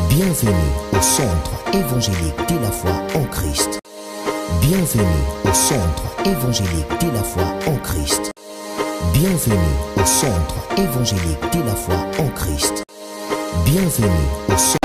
Bienvenue au centre évangélique de la foi en Christ. Bienvenue au centre évangélique de la foi en Christ. Bienvenue au centre évangélique de la foi en Christ. Bienvenue au centre.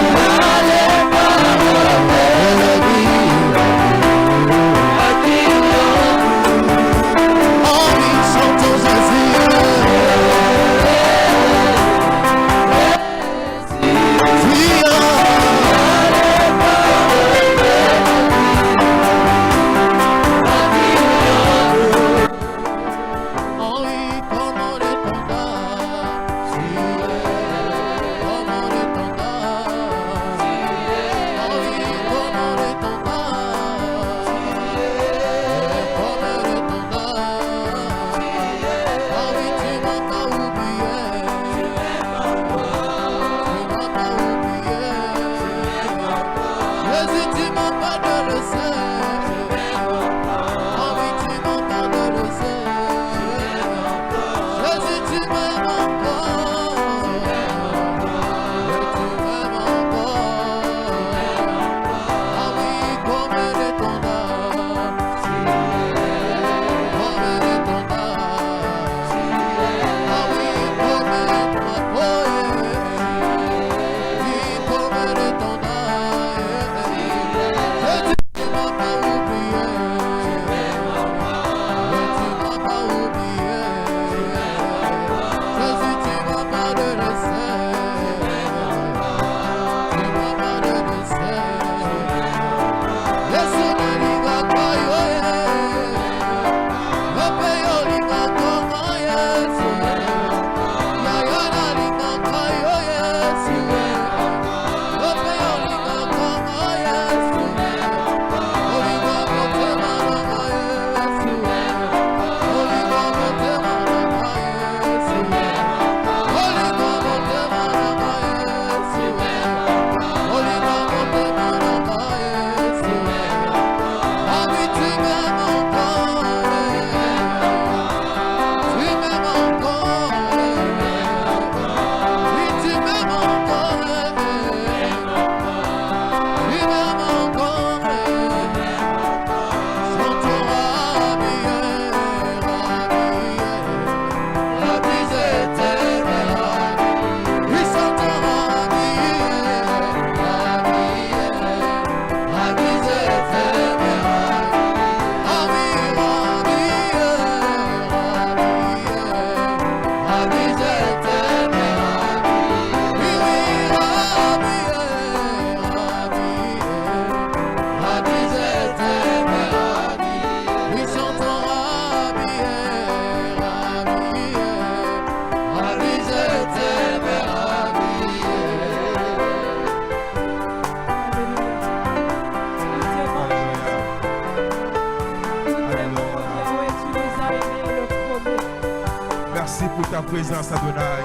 Présence Adonai.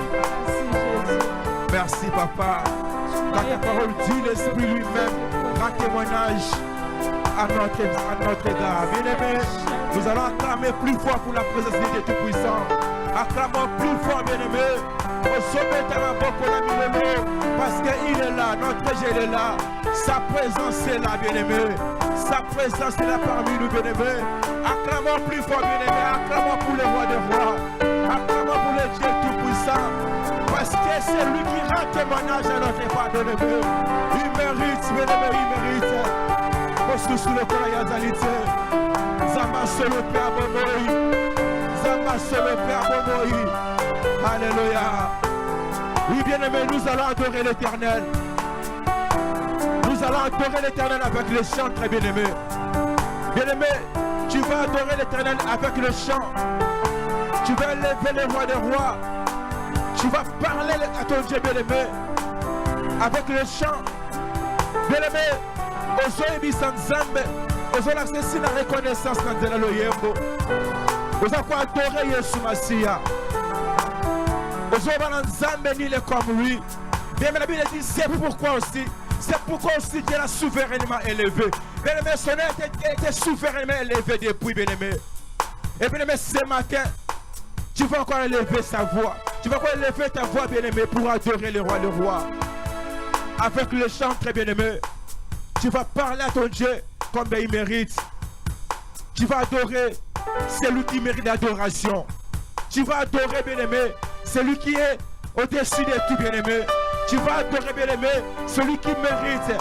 Merci Papa. Quand ta parole dit, l'Esprit lui-même rend témoignage à notre égard. Bien-aimés, nous allons acclamer plus fort pour la présence de Dieu Tout-Puissant. Acclamons plus fort, bien-aimés. Au sommet de la boque, on a mis le mot, parce qu'il est là, notre Dieu est là. Sa présence est là, bien-aimés. Sa présence est là parmi nous, bien-aimés. Acclamons plus fort, bien-aimés. Acclamons pour le roi des rois. Acclamons pour le Dieu Tout-Puissant. Parce que c'est lui qui rend témoignage à notre pardonneur. Il mérite, bien-aimé, il mérite. Parce sous le corps Yazalité. Zama se le Père Bomoï. Zama se le Père Bomoï. Alléluia. Oui, bien-aimé, nous allons adorer l'Éternel. Nous allons adorer l'Éternel avec le chant, très bien-aimé. Bien-aimé, tu vas adorer l'Éternel avec le chant. Tu vas élever le roi des rois. Tu vas parler à ton Dieu bien-aimé avec le chant. Bien-aimé, aujourd'hui, sans Zambe, aujourd'hui, c'est la reconnaissance dans le Yembo. Vous allez adorer Yesu Massia. Aujourd'hui, Zambe ni le comme lui. Bien, la Bible dit c'est pourquoi aussi. C'est pourquoi aussi Dieu l'a souverainement élevé. Bien-aimé, son âme était souverainement élevé depuis, bien-aimé. Et bien-aimé, ce matin, tu vas encore élever sa voix. Tu vas encore élever ta voix, bien-aimé, pour adorer le roi, le roi. avec le chant très bien-aimé, tu vas parler à ton Dieu comme il mérite. Tu vas adorer celui qui mérite l'adoration. Tu vas adorer, bien-aimé, celui qui est au-dessus de tout, bien-aimé. Tu vas adorer, bien-aimé, celui qui mérite.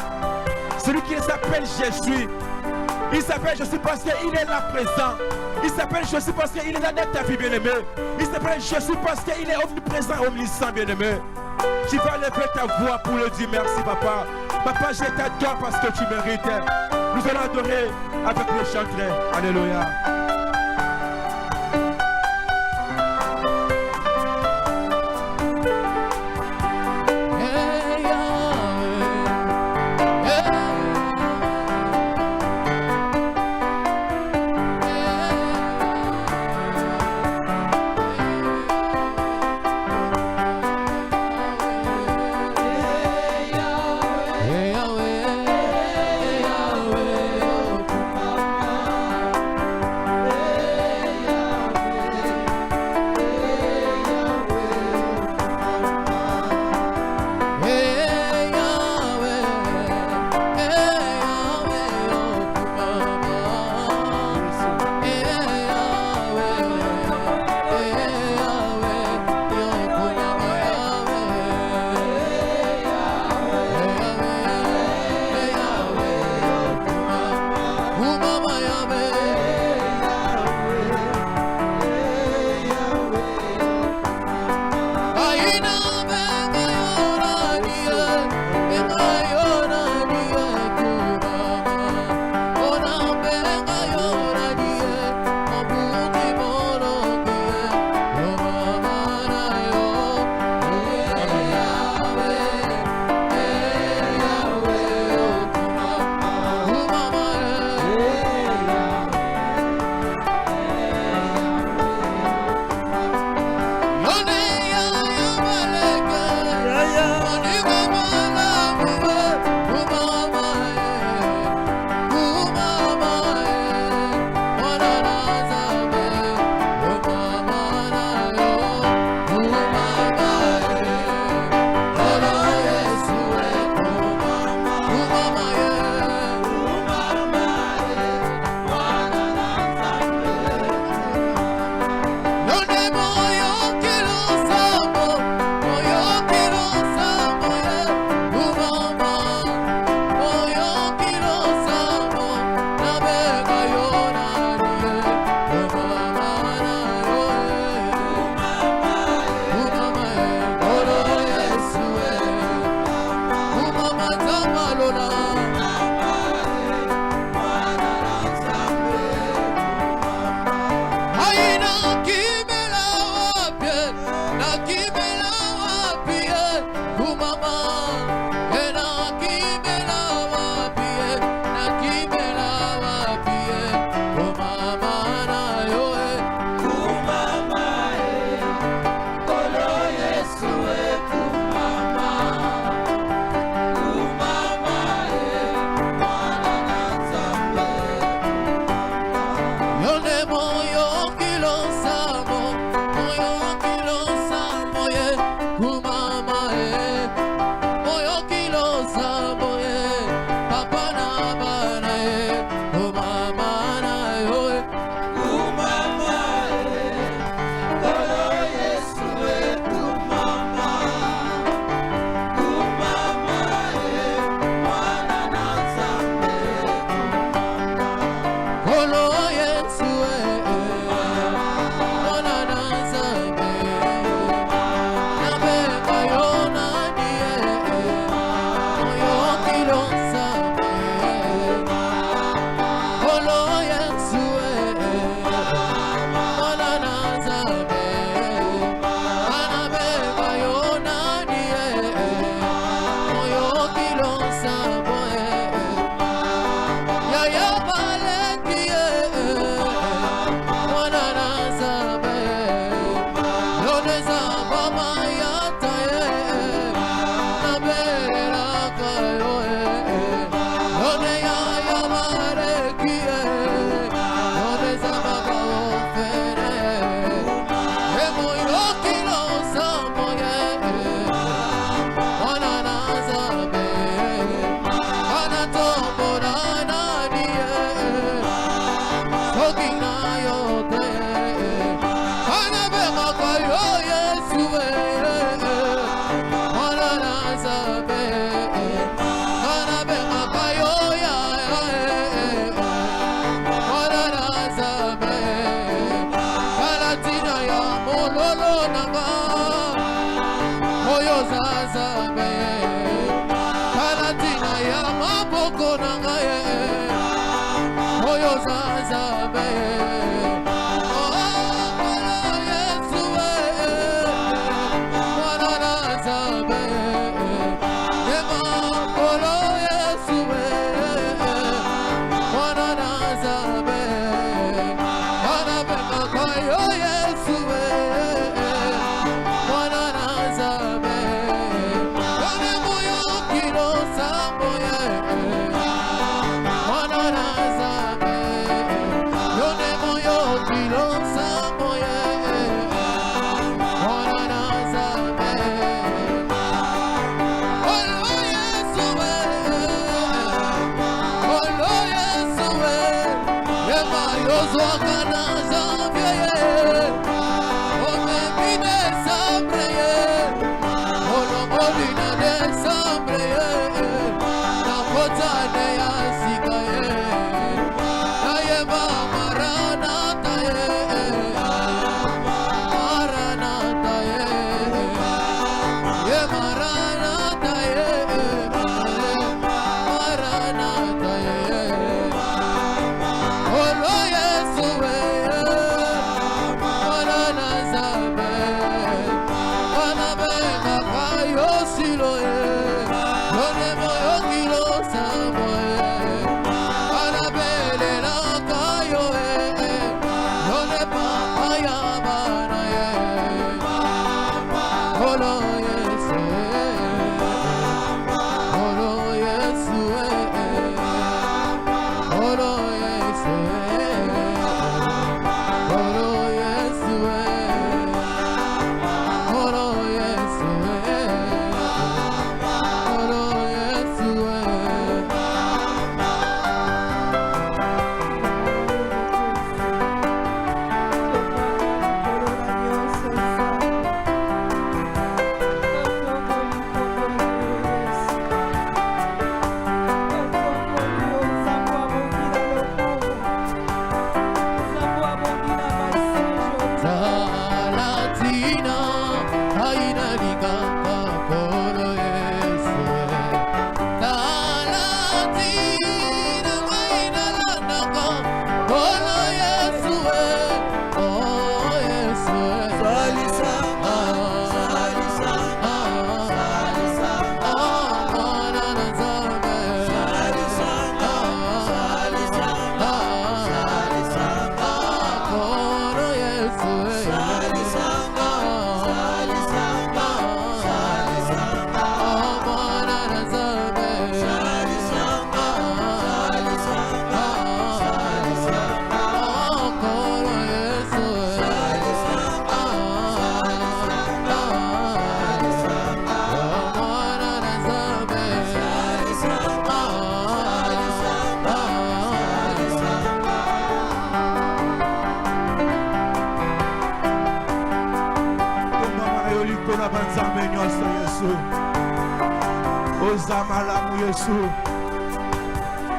Celui qui s'appelle Jésus. Il s'appelle Jésus parce qu'il est là présent. Il s'appelle Jésus parce qu'il est là dans ta vie, bien-aimé. Il s'appelle Jésus parce qu'il est omniprésent, omniscient, bien-aimé. Tu vas lever ta voix pour le dire merci, papa. Papa, je t'adore parce que tu mérites. Nous allons adorer avec les chanteurs. Alléluia.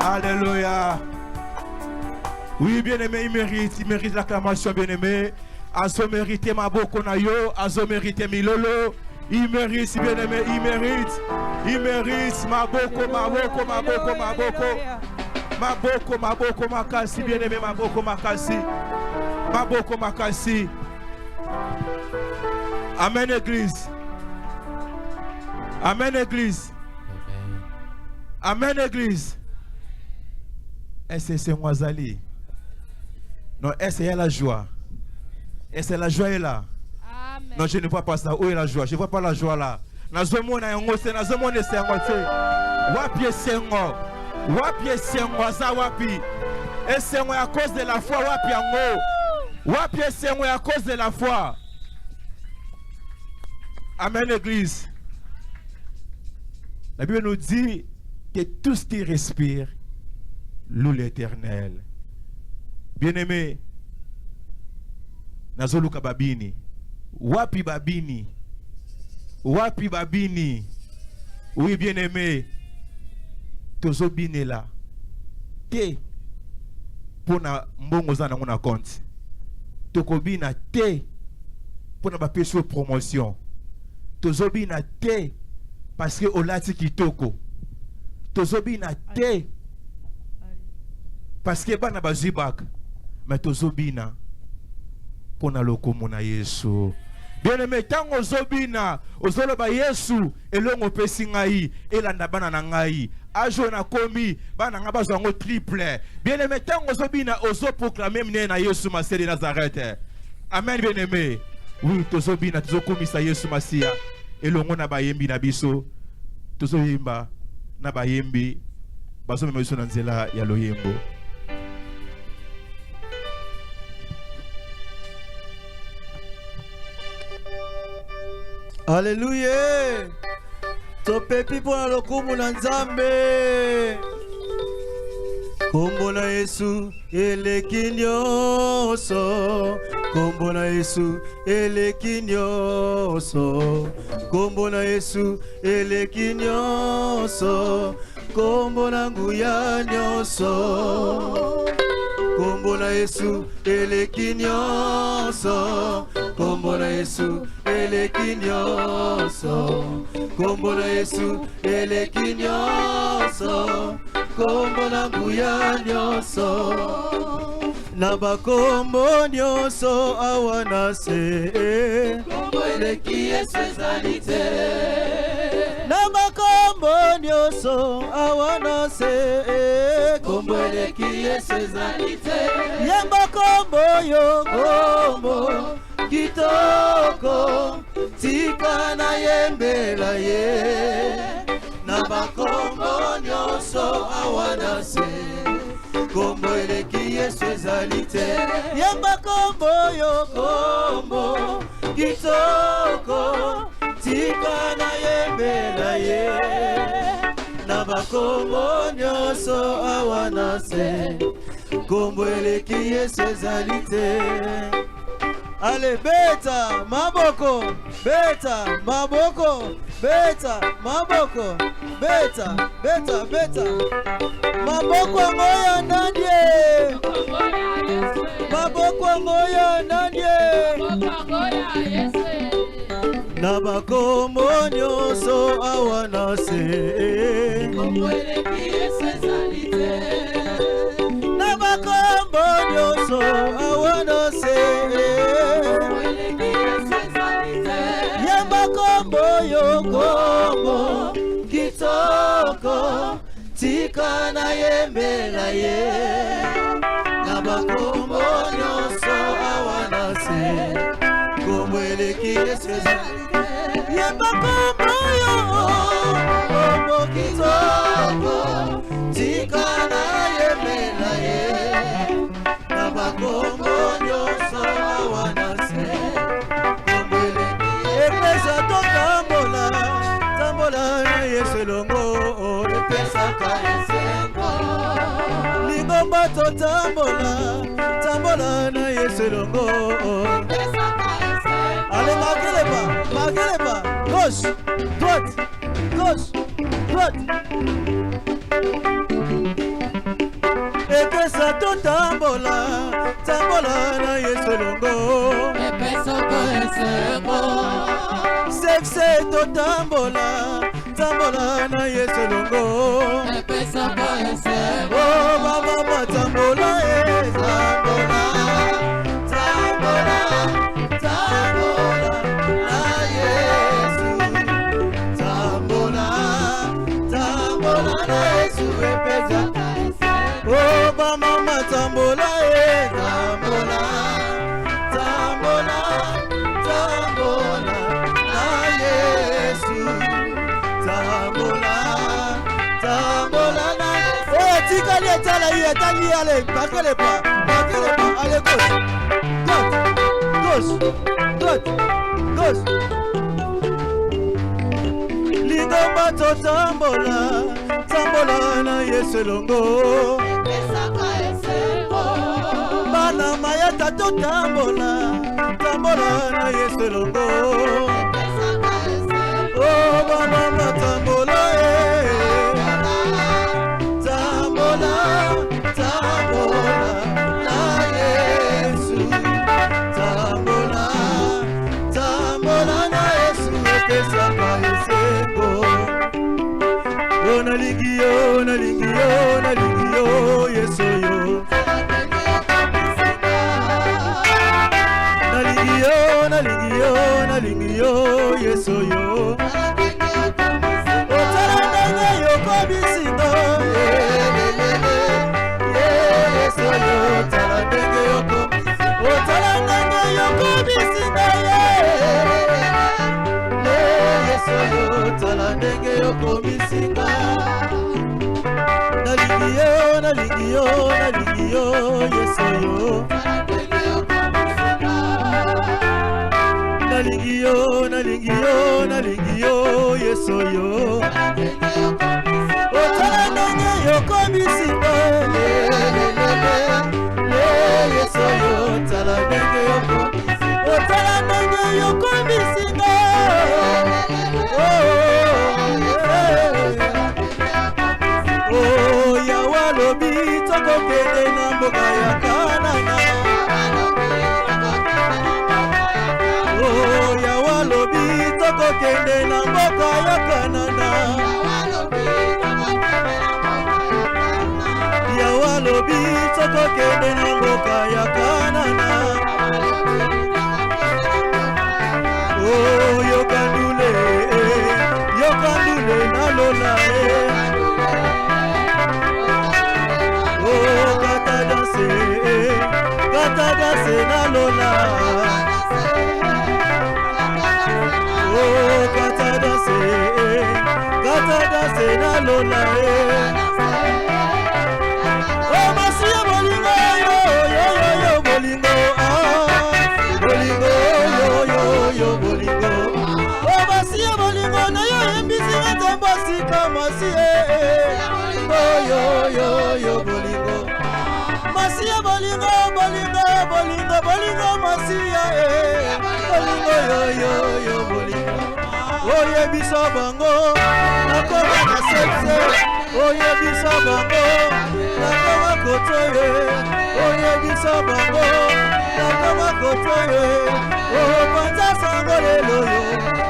Alléluia. Oui, bien-aimé, il mérite l'acclamation, bien-aimé. Azo mérite Maboko Nayo, Azo mérite Milolo. Il mérite, bien-aimé, il mérite Maboko, Makasi, bien-aimé, Maboko Makasi. Amen, Église. Amen, Église. Amen, Église. Est-ce que c'est moi, Zali? Non, est-ce qu'il y a la joie? Est-ce que la joie est là? Amen. Non, je ne vois pas ça. Où est la joie? Je ne vois pas la joie là. Nazomona yongose, nazomona sengote. Wapi sengo? Wapi sengo za wapi? Et sengo à cause de la foi, wapi yango? Wapi sengo à cause de la foi? Amen, Église. La Bible nous dit que tout ce qui respire loue l'Éternel. Bien-aimé, Nazoluka babini. Wapi babini? Wapi babini? Oui, bien-aimé, tozo bine là. Te pour na mbongo za na ngona compte. Toko bina te pour na ba peso promotion. Tozo bina te parce que olati kitoko. Tozo bina te parce que bana bazibak. Mais tozo bina pour na lokomo na Yesu. Bien-aimé, tant ozobina, ozoloba Yesu, elongo pesi ngai, elanda bana na ngai, ajo na komi, bana nga bazwango triple. Bien-aimé, tant ozobina, ozo proclamer mne na Yesu Masia de Nazareth. Amen, bien-aimé. Oui, tozobina, tozokomisa Yesu Masia, elongo na bayembi na biso, tozoyemba na bayembi, bazomema biso na nzela ya loyembo. Alléluia. Topepi pour la lokumu na Nzambe. Kombo na Yesu eleki nyonso, kombo na Yesu eleki nyonso, kombo na Yesu eleki nyonso, kombo na nguya nyonso. Kombo na Yesu eleki nyonso, kombo na Yesu eleki nyonso, kombo na Yesu eleki nyonso, kombo na nguya nyonso. Na bakombo nyonso awana se, kombo eleki Yesu ezali te. Na bakombo nyonso awana se, kombo eleki Yesu ezali te. Yemba kombo yo kombo kitoko, tika na yembela ye. Na bakombo nyonso awana se, kombo eleki Yesu ezali te. Yemba kombo yo kombo kitoko, tika na yembela ye. Na bakombo nyonso awana se, kombo eleki Yesu ezali te. Ale beta maboko, beta maboko, beta maboko, beta beta beta maboko ngoya ndandie, maboko ngoya ndandie. Na bakombo nyonso awana se, kombo eleki Yesu ezali te. Na bakombo nyonso awana se, kombo eleki Yesu ezali te. Yemba kombo yo kombo kitoko, tika na yembela ye. Na bakombo nyonso awana se, kombo eleki Yesu ezali te. Yemba kombo yo kombo kitoko, tika na yembela ye. Na bakombo nyonso awana se, kombo eleki Yesu totambola, tambola na Yesu longo, epesaka esengo. Lingomba totambola, tambola na Yesu longo, epesaka esengo. Allez, marquez les pas, gauche, droite, gauche, droite. Epesa totambola, tambola na Yesu longo, epesaka esengo. Sexe totambola, tambola na Yesu longo, epesaka esengo. Oh mama tambola tambola, tambola, tambola na Yesu, tambola, tambola na Yesu epesaka esengo. Oh mama tambola tambola, tambola, tambola na Yesu, tambola, tambola na Yesu. Oh tika li etala yi etali ale, marquez les pas, allez gauche, droite, gauche. Lingomba totambola, tambola na Yesu longo, epesaka esengo. Bana mayata totambola, tambola na Yesu longo, epesaka esengo. Oh mama tambola tambola, tambola na Yesu, tambola, tambola na Yesu epesaka esengo. Oh nalingi yo, nalingi yo, nalingi yo Yesu yo. Nalingi yo, nalingi yo, nalingi yo Yesu yo. Otala ndenge yo kobisinga, Yesu yo. Otala ndenge yo kobisinga, otala ndenge yo kobisinga, Yesu yo. Otala ndenge yo kobisinga. Nalingi yo, nalingi yo, nalingi yo Yesu yo. Nalingi yo, nalingi yo, nalingi yo Yesu yo. Otala ndenge yo kobisinga, tokokende na mboka ya Kanana. Oh, Yawa lobi tokokende na mboka ya Kanana. Yawa lobi tokokende na mboka ya Kanana. Oh, yokandule na lola Oh, kata danse na lola Oh, kata danse na lola Oh, masiya bolingo yo bolingo bolingo yo bolingo Oh, masiya bolingo na yo embisi ngambo sika masiye yo bolingo masiya bolingo masiya bolingo yo bolingo Oye bisa bango nakoma na sepse Oye bisa bango nakoma kotoye Oye bisa bango nakoma kotoye Oh panza sangolelo yo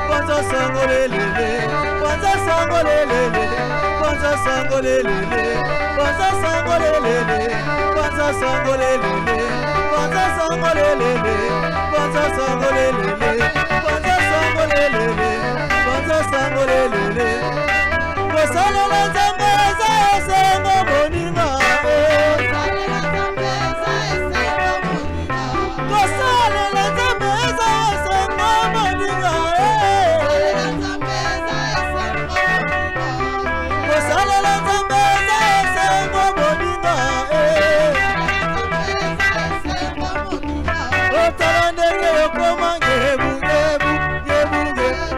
panza sangolelele panza sangolelele panza sangolelele panza sangolelele panza sangolelele panza sangolelele panza sangolelele panza sangolelele panza sangolelele kosalela nzambe eza esengo moninga kosalela nzambe eza esengo moninga kosalela nzambe eza esengo moninga otala ndenge yokoma ngebu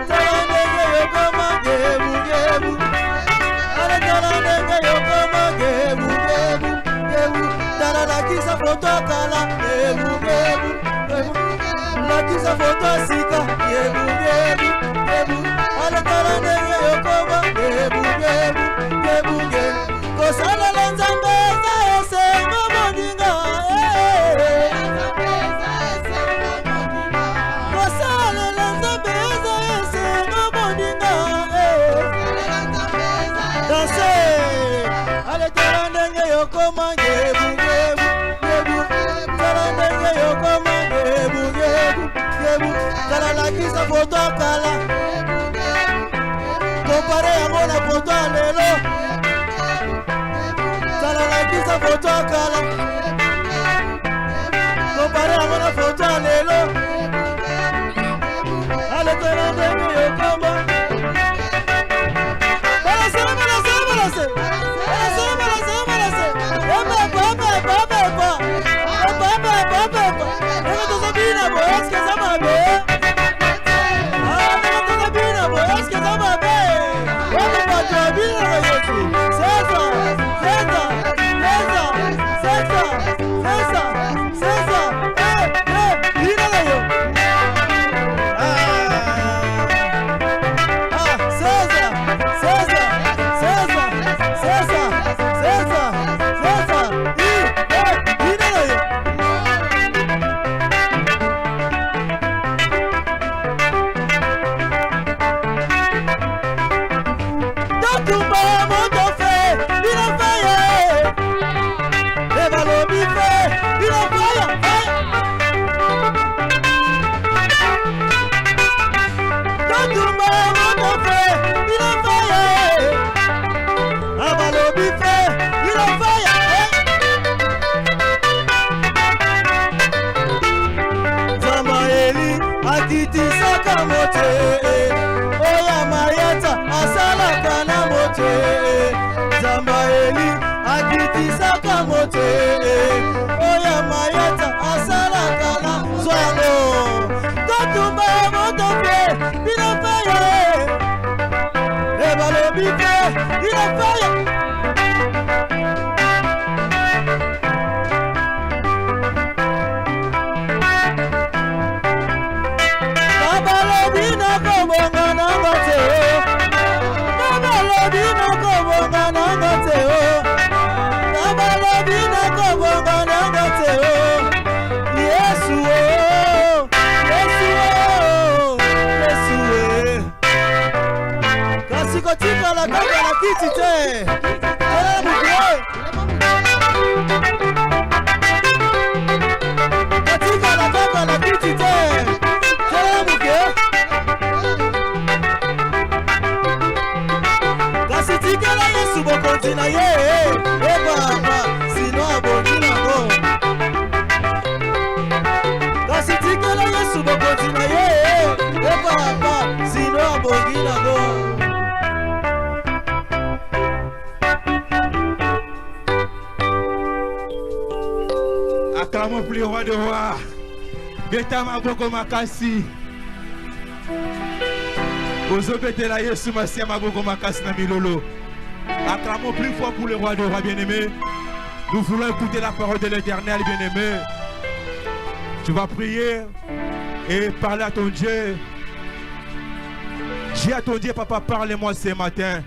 tala ndenge yokoma ngebu tala ndenge yokoma ngebu tala lakisa foto kala ngebu lakisa foto sika ngebu tala ndenge yokoma ngebu kosalela nzambe eza esengo moninga kosalela nzambe eza esengo moninga danse ale tala ndenge yokoma ngebu tala ndenge yokoma ngebu tala lakisa foto kala kompare yango na foto lelo tala lakisa foto kala kompare yango na foto lelo ale tala ndenge yokoma balase Baba Kitite. Tell Muke. Katika la baba la Kitite. Tell Muke. Kasitika la Yesu bokontina ye. Baba, sino abonina go. Kasitika la Yesu bokontina ye. Baba, sino abonina go. Acclamons plus le roi de roi. Beta maboko makasi. Ozobete la Yesu masia maboko makasi na milolo. Acclamons plus fort pour le roi de roi bien-aimé. Nous voulons écouter la parole de l'Éternel bien-aimé. Tu vas prier et parler à ton Dieu. Dis à ton Dieu, papa, parle-moi ce matin.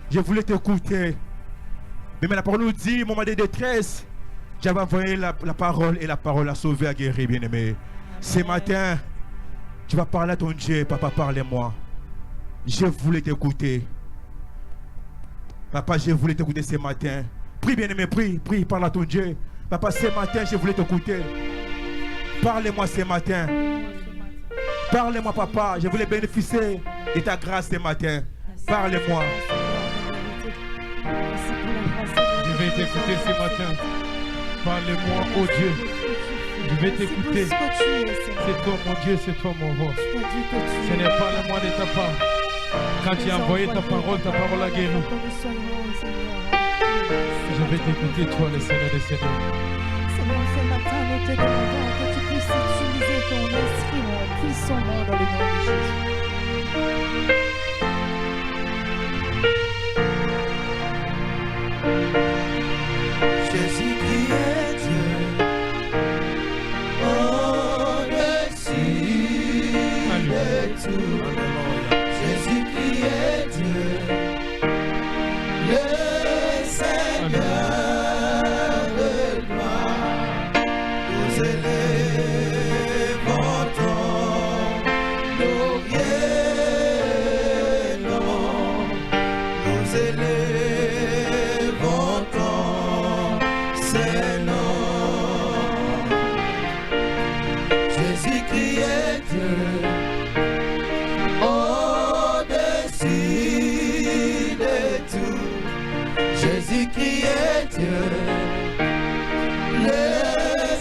Je voulais t'écouter. Mais la parole nous dit, moment de détresse, j'avais envoyé la parole et la parole a sauvé, a guéri, bien-aimé. Ce matin, tu vas parler à ton Dieu, papa, parle-moi. Je voulais t'écouter. Papa, je voulais t'écouter ce matin. Prie, bien-aimé, prie, prie, parle à ton Dieu. Papa, ce matin, je voulais t'écouter. Parle-moi ce matin. Parle-moi, papa, je voulais bénéficier de ta grâce ce matin. Parle-moi. Je vais t'écouter ce matin. Parle-moi, oh Dieu. Je vais t'écouter. C'est toi mon Dieu, c'est toi mon roi. Ce n'est pas le moi de ta part. Quand tu as envoyé ta parole a guéri. Je vais t'écouter, toi, le Seigneur des Seigneurs. Seigneur, ce matin, nous te demandons que tu puisses utiliser ton esprit puissamment dans le nom de Jésus. Jésus-Christ est Dieu, au-dessus de tout. Jésus-Christ est Dieu, le Seigneur de gloire. Nous élevons ton glorieux nom. Nous élevons ton Saint-Nom. Jésus-Christ est Dieu, au-dessus de tout. Jésus-Christ est Dieu, le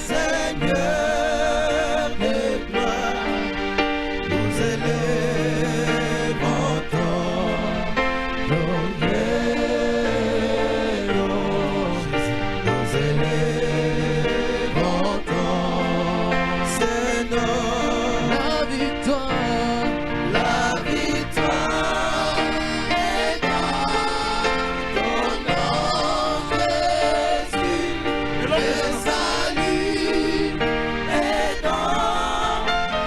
Seigneur de gloire. Nous élevons ton glorieux nom. Nous élevons ton Saint-Nom. La victoire est dans ton nom, Jésus. Le salut est dans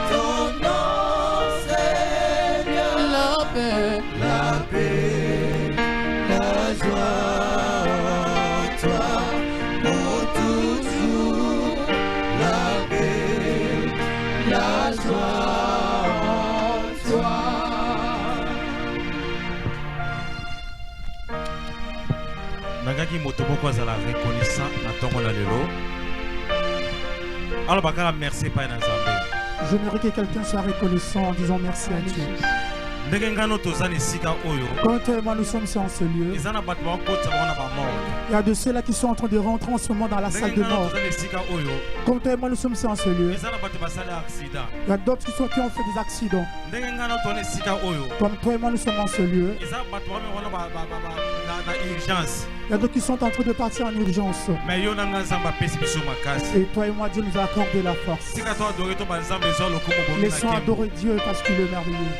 ton nom, Seigneur. La paix, la joie en toi pour toujours. La paix, la joie en toi. nangaki moto moko azala reconnaissant na ntongo na lelo alors bakala merci epai na nzambe. J'aimerais que quelqu'un soit reconnaissant en disant merci à Dieu. ndenge ngano toza na esika oyo Quand moi nous sommes en ce lieu, eza na bato bakokota bango na bamorgue. il y a de ceux-là qui sont en train de rentrer en ce moment dans la salle ndenge de ngano mort. toza na esika oyo Quand moi nous sommes en ce lieu, eza na bato basali accident. il y a d'autres qui ont fait des accidents. ndenge ngano toza na esika oyo Comme toi et moi nous sommes en ce lieu, eza bato bami wana na urgence. il y a d'autres qui sont en train de partir en urgence. mais yo nanga nzambe apesi biso makasi. Et toi et moi, Dieu nous a accordé la force. tika to adore to banzambe ezwa lokumu bomi na Laissons nkembo. adorer Dieu parce qu'il est merveilleux.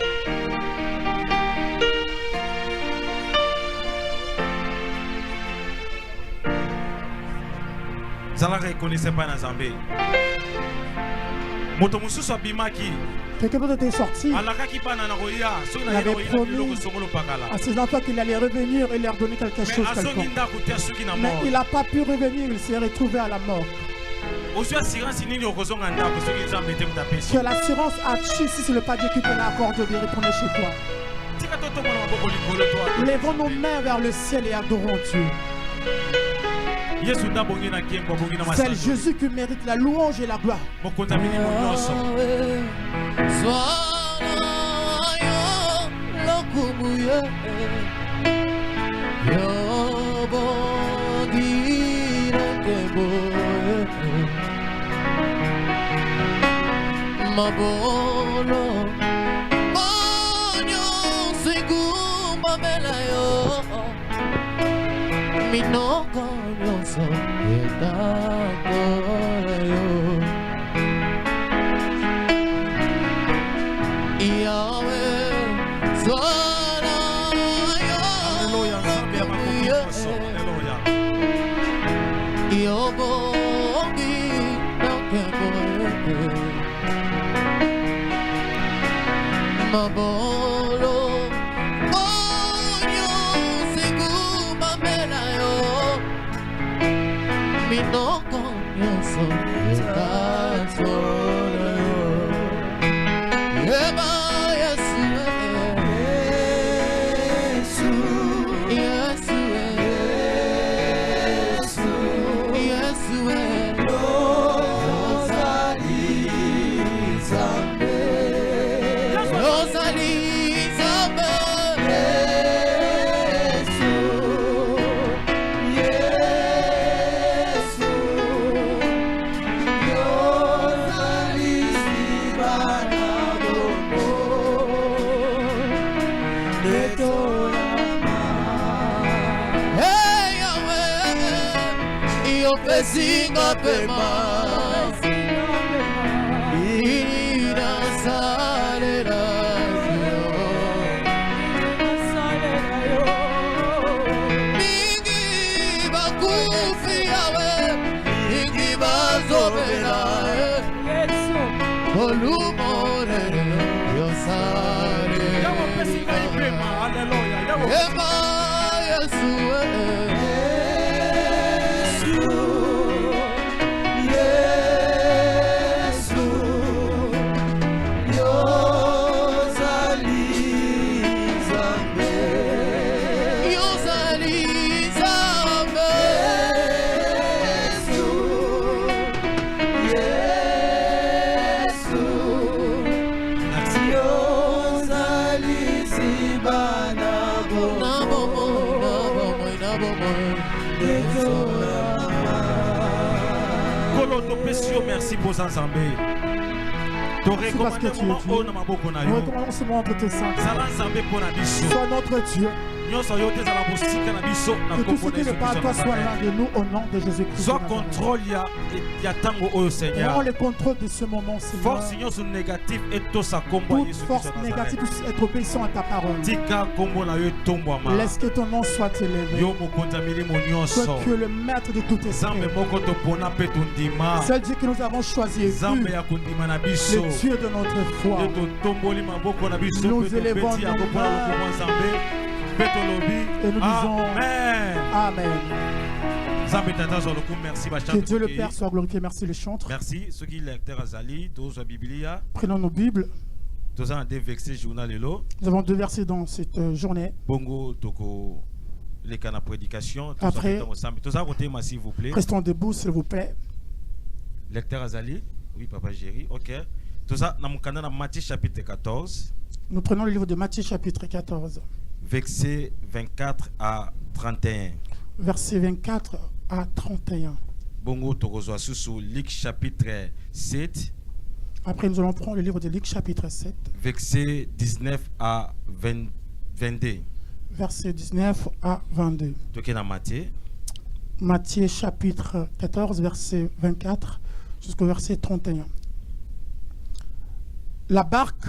zalaka ekonisi epai na nzambe. moto mosusu abimaki Quelqu'un d'autre était sorti alakaki bana na koya soki Il na avait ye na promis biloko songolo pakala. à ses enfants qu'il allait revenir et leur donner quelque mais chose azongi quelconque. ndako te soki na Mais mort. il n'a pas pu revenir, il s'est retrouvé à la mort. ozwi assurance nini okozonga ndako soki nzambe te moto apesi. Que l'assurance a chi si c'est le pas Dieu qui te l'a accordé de retourner chez toi. tika Lèvons nos mains vers le ciel et adorons Dieu. C'est Jésus qui mérite la louange et la gloire. Mabolo Monyo Siguma Melayo Minoko Yoso Yedakolayo Yahweh Swarayo Yobogi Nakeboe Mabolo Monyo Siguma Melayo Minoko Yoso Yedakolayo Yeba Yesu Yesu Yesu Singa pema ina salera yo mingi bakufi yawe mingi bazobera Yesu olumore yo sare yawo pesinga pema haleluya yawo ema Yesu merci pour Zanzambé. Nous recommandons ce moment entre tes saints. Sois notre Dieu. Que tout ce qui n'est pas à toi soit l'un de nous au nom de Jésus-Christ. Prends le contrôle de ce moment, Seigneur. Toute force négative puisse être obéissant à ta parole. Laisse que ton nom soit élevé. Sois que le maître de tout esprit. C'est Dieu que nous avons choisi et vu. Le Dieu de notre foi. Nous élevons nos mains. Et nous disons Amen. Que Dieu le Père soit glorifié. Merci les chantres. Merci. Prenons nos Bibles. Nous avons deux versets dans cette journée. Après, restons debout s'il vous plaît. Lecteur Azali. Oui, Papa Géry. Ok. Tout ça, dans Matthieu chapitre 14. Nous prenons le livre de Matthieu chapitre 14. Versets 24 à 31. Verset 24 à 31. Bongo Togozo sous Luc chapitre 7. Après, nous allons prendre le livre de Luc chapitre 7. Verset 19 à 22. Verset 19 à 22. Matthieu chapitre 14, verset 24 jusqu'au verset 31. La barque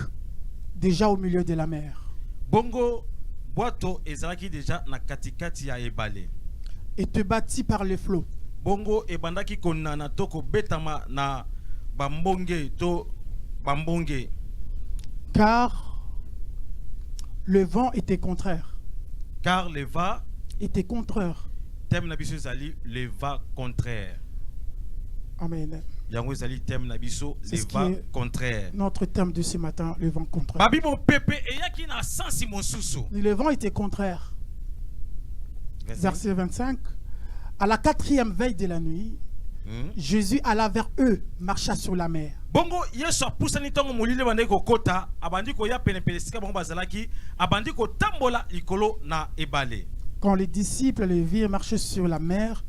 déjà au milieu de la mer. Bongo boato ezalaki déjà na katikati ya ebale. Était bâti par les flots. Bongo ebandaki konana toko betama na bambonge to bambonge. Car le vent était contraire. Car le vent était contraire. Thème na biso zali le vent contraire. Amen. C'est ce qui est notre thème de ce matin, le vent contraire. Le vent était contraire. Verset 25. À la 4e veille de la nuit, Jésus alla vers eux, marcha sur la mer. Quand les disciples les virent marcher sur la mer,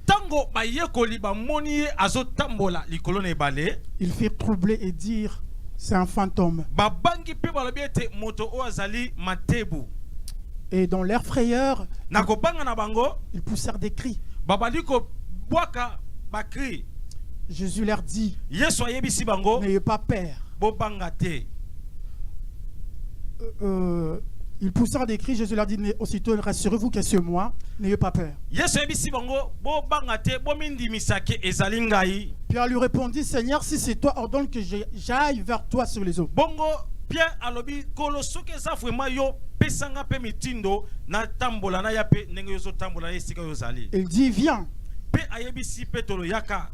ils furent troublés et dirent, c'est un fantôme. Et dans leur frayeur, ils poussèrent des cris. Jésus leur dit, n'ayez pas peur. Ils poussèrent des cris. Jésus leur dit aussitôt, rassurez-vous que c'est moi, n'ayez pas peur. Pierre lui répondit, Seigneur, si c'est toi, ordonne que j'aille vers toi sur les eaux. Il dit, viens.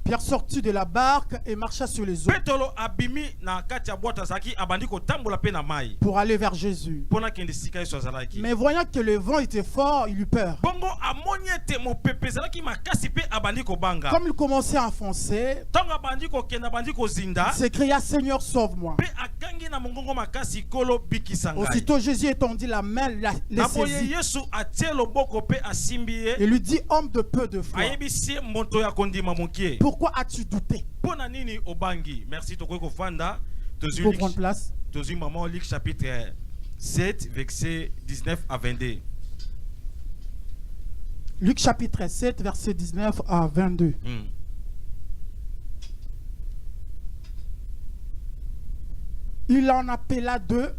Pierre sortit de la barque et marcha sur les eaux pour aller vers Jésus. Mais voyant que le vent était fort, il eut peur. Comme il commençait à enfoncer, il s'écria, Seigneur, sauve-moi. Aussitôt Jésus étendit la main, les saisit et lui dit, homme de peu de foi, pourquoi as-tu douté? Merci. Vous pouvez prendre place. Luc chapitre 7, verset 19 à 22. Luc chapitre 7, verset 19 à 22. Il en appela deux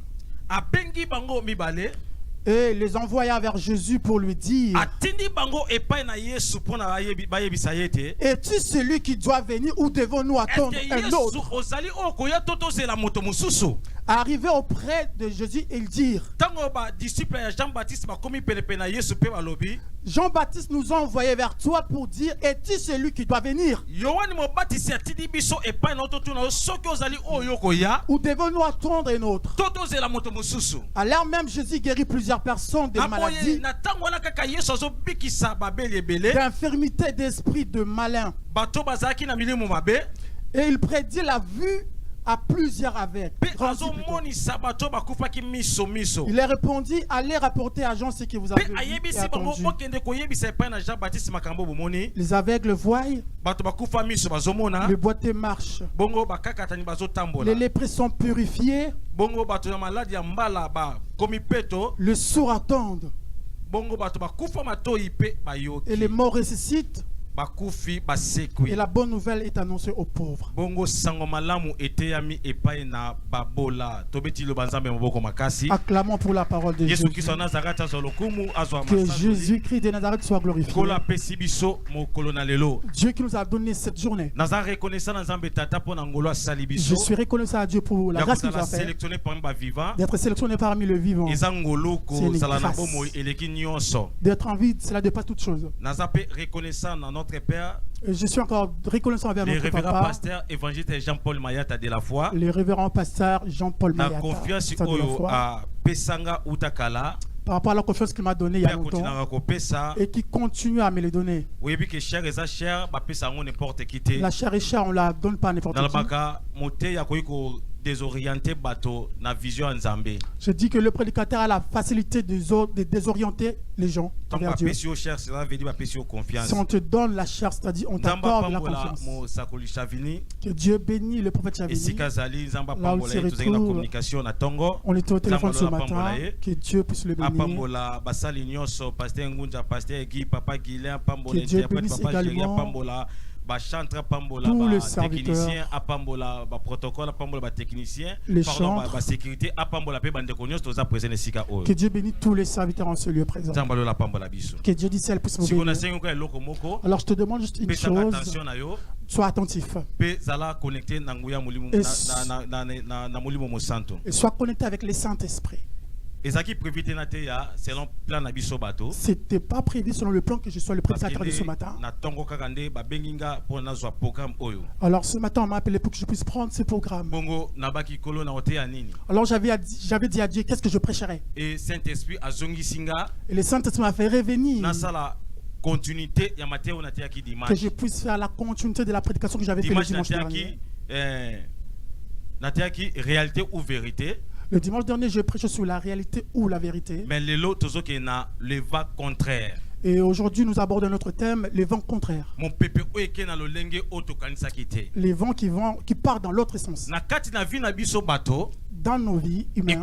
et les envoya vers Jésus pour lui dire, es-tu celui qui doit venir ou devons-nous attendre un autre? Arrivé auprès de Jésus, ils dirent, Jean-Baptiste nous a envoyé vers toi pour dire, es-tu celui qui doit venir? Ou devons-nous attendre un autre? Alors même Jésus guérit plusieurs personnes de maladies, d'infirmités, d'esprit de malin. Et il prédit la vue à plusieurs aveugles. Il a répondu, allez rapporter à Jean ce que vous avez vu et entendu. Les aveugles voient, les boiteux marchent, les lépreux sont purifiés, les sourds attendent, et les morts ressuscitent. Et la bonne nouvelle est annoncée aux pauvres. Acclamons pour la parole de Jésus. Que Jésus-Christ de Nazareth soit glorifié. Dieu qui nous a donné cette journée. Je suis reconnaissant à Dieu pour la grâce qu'il nous a fait d'être sélectionné parmi les vivants. C'est une grâce. D'être en vie, cela dépasse toute chose. Père, je suis encore reconnaissant envers notre papa, pasteur évangéliste Jean-Paul Mayata de la foi, le révérend pasteur Jean-Paul Mayata, confiance à Pesanga Utakala, par rapport à la confiance qu'il m'a donnée il y a longtemps et qui continue à me les donner. La chair est chère, on la donne pas à n'importe qui. Désorienter bateau na vision nzambe. Je dis que le prédicateur a la facilité de désorienter les gens vers Dieu. Si on te donne la chair, c'est-à-dire on t'accorde la confiance. Que Dieu bénisse le prophète Chavini. Là où il se retrouve, on était au téléphone ce matin. Que Dieu puisse le bénir. Que Dieu bénisse également tous les serviteurs, les chantres, que Dieu bénisse tous les serviteurs en ce lieu présent. Que Dieu dise elle puisse vous bénir. Alors je te demande juste une chose, sois attentif et sois connecté avec les Saint-Esprit. C'était pas prévu selon le plan que je sois le prédicateur de ce matin. Alors ce matin, on m'a appelé pour que je puisse prendre ce programme. Alors j'avais dit à Dieu, qu'est-ce que je prêcherais? Et le Saint-Esprit m'a fait revenir. Que je puisse faire la continuité de la prédication que j'avais fait le dimanche dernier. Réalité ou vérité? Le dimanche dernier, je prêchais sur la réalité ou la vérité. Mais le vent contraire. Et aujourd'hui, nous abordons notre thème, les vents contraires. Les vents qui partent dans l'autre sens. Dans nos vies humaines,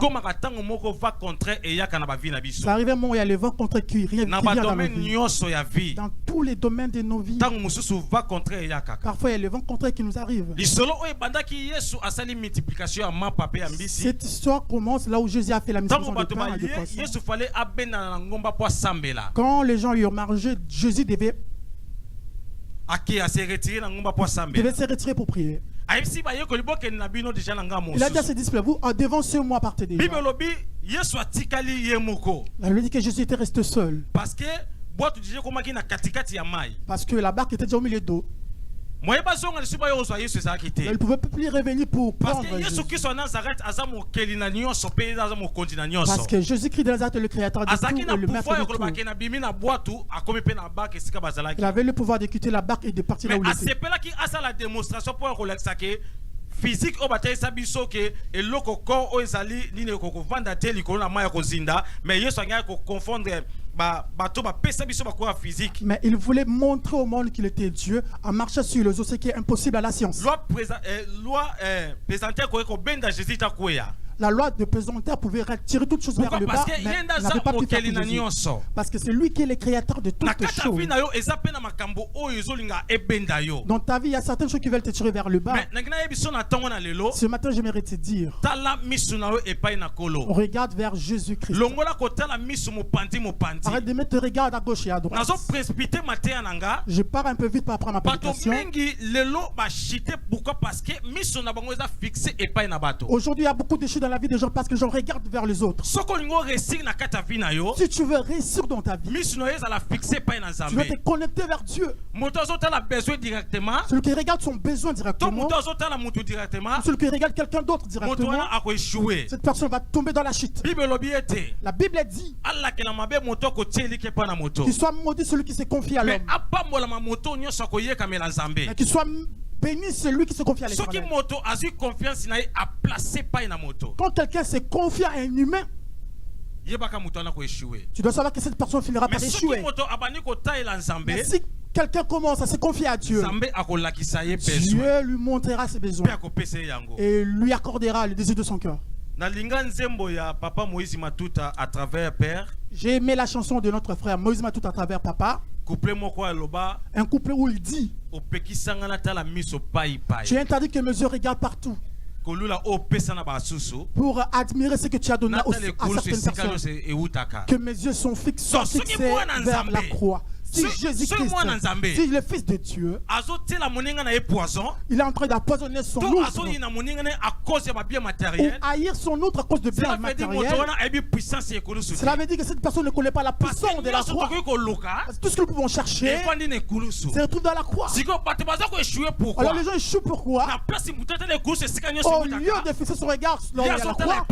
ça arrive un moment où il y a les vents contraires qui viennent dans nos vies. Dans tous les domaines de nos vies. Parfois, il y a les vents contraires qui nous arrivent. Cette histoire commence là où Jésus a fait la multiplication de pain et de poissons. Quand les gens lui ont mangé, Jésus devait se retirer pour prier. Il a dit à ses disciples, vous devancez-moi par tes déjà. La Bible dit que Jésus était resté seul. Parce que la barque était déjà au milieu d'eau. Il ne pouvait plus revenir pour prendre Jésus. Parce que Jésus-Christ de Nazareth est le créateur de tout et le maître de tout. Il avait le pouvoir de quitter la barque et de partir là où il était. Physique au bataille sabiso que et loko corps o ezali nini ko vanda te likolo na maya ko zinda mais yeso anga ko confondre bateau ba pesa biso ba quoi physique. Mais il voulait montrer au monde qu'il était Dieu en marchant sur les eaux, ce qui est impossible à la science. Loi présenter ko benda Jésus ta koya. La loi de pesanteur pouvait retirer toutes choses vers le bas, mais n'avait pas pu faire Jésus. Parce que c'est lui qui est le créateur de toutes les choses. Dans ta vie, il y a certaines choses qui veulent te tirer vers le bas. Ce matin, j'aimerais te dire, regarde vers Jésus-Christ. Arrête de mettre tes regards à gauche et à droite. Je pars un peu vite pour apprendre ma prédication. Aujourd'hui, il y a beaucoup de choses dans la vie des gens parce que je regarde vers les autres. Si tu veux réussir dans ta vie, tu dois te connecter vers Dieu. Celui qui regarde son besoin directement, celui qui regarde quelqu'un d'autre directement, cette personne va tomber dans la chute. La Bible dit qu'il soit maudit celui qui se confie à l'homme, et qu'il soit béni celui qui se confie à l'Éternel. Quand quelqu'un se confie à un humain, tu dois savoir que cette personne finira par échouer. Mais si quelqu'un commence à se confier à Dieu, Dieu lui montrera ses besoins et lui accordera le désir de son cœur. J'ai aimé la chanson de notre frère Moïse Matout à travers Papa. Un couplet où il dit: tu es interdit que mes yeux regardent partout pour admirer ce que tu as donné à certaines personnes. Que mes yeux sont fixés vers la croix. Si Jésus-Christ, si le Fils de Dieu, il est en train d'empoisonner son outre ou haïr son outre à cause de biens matériels, cela veut dire que cette personne ne connaît pas la puissance de la croix. Tout ce que nous pouvons chercher se retrouve dans la croix. Alors les gens échouent pourquoi? Au lieu de fixer son regard sur la croix,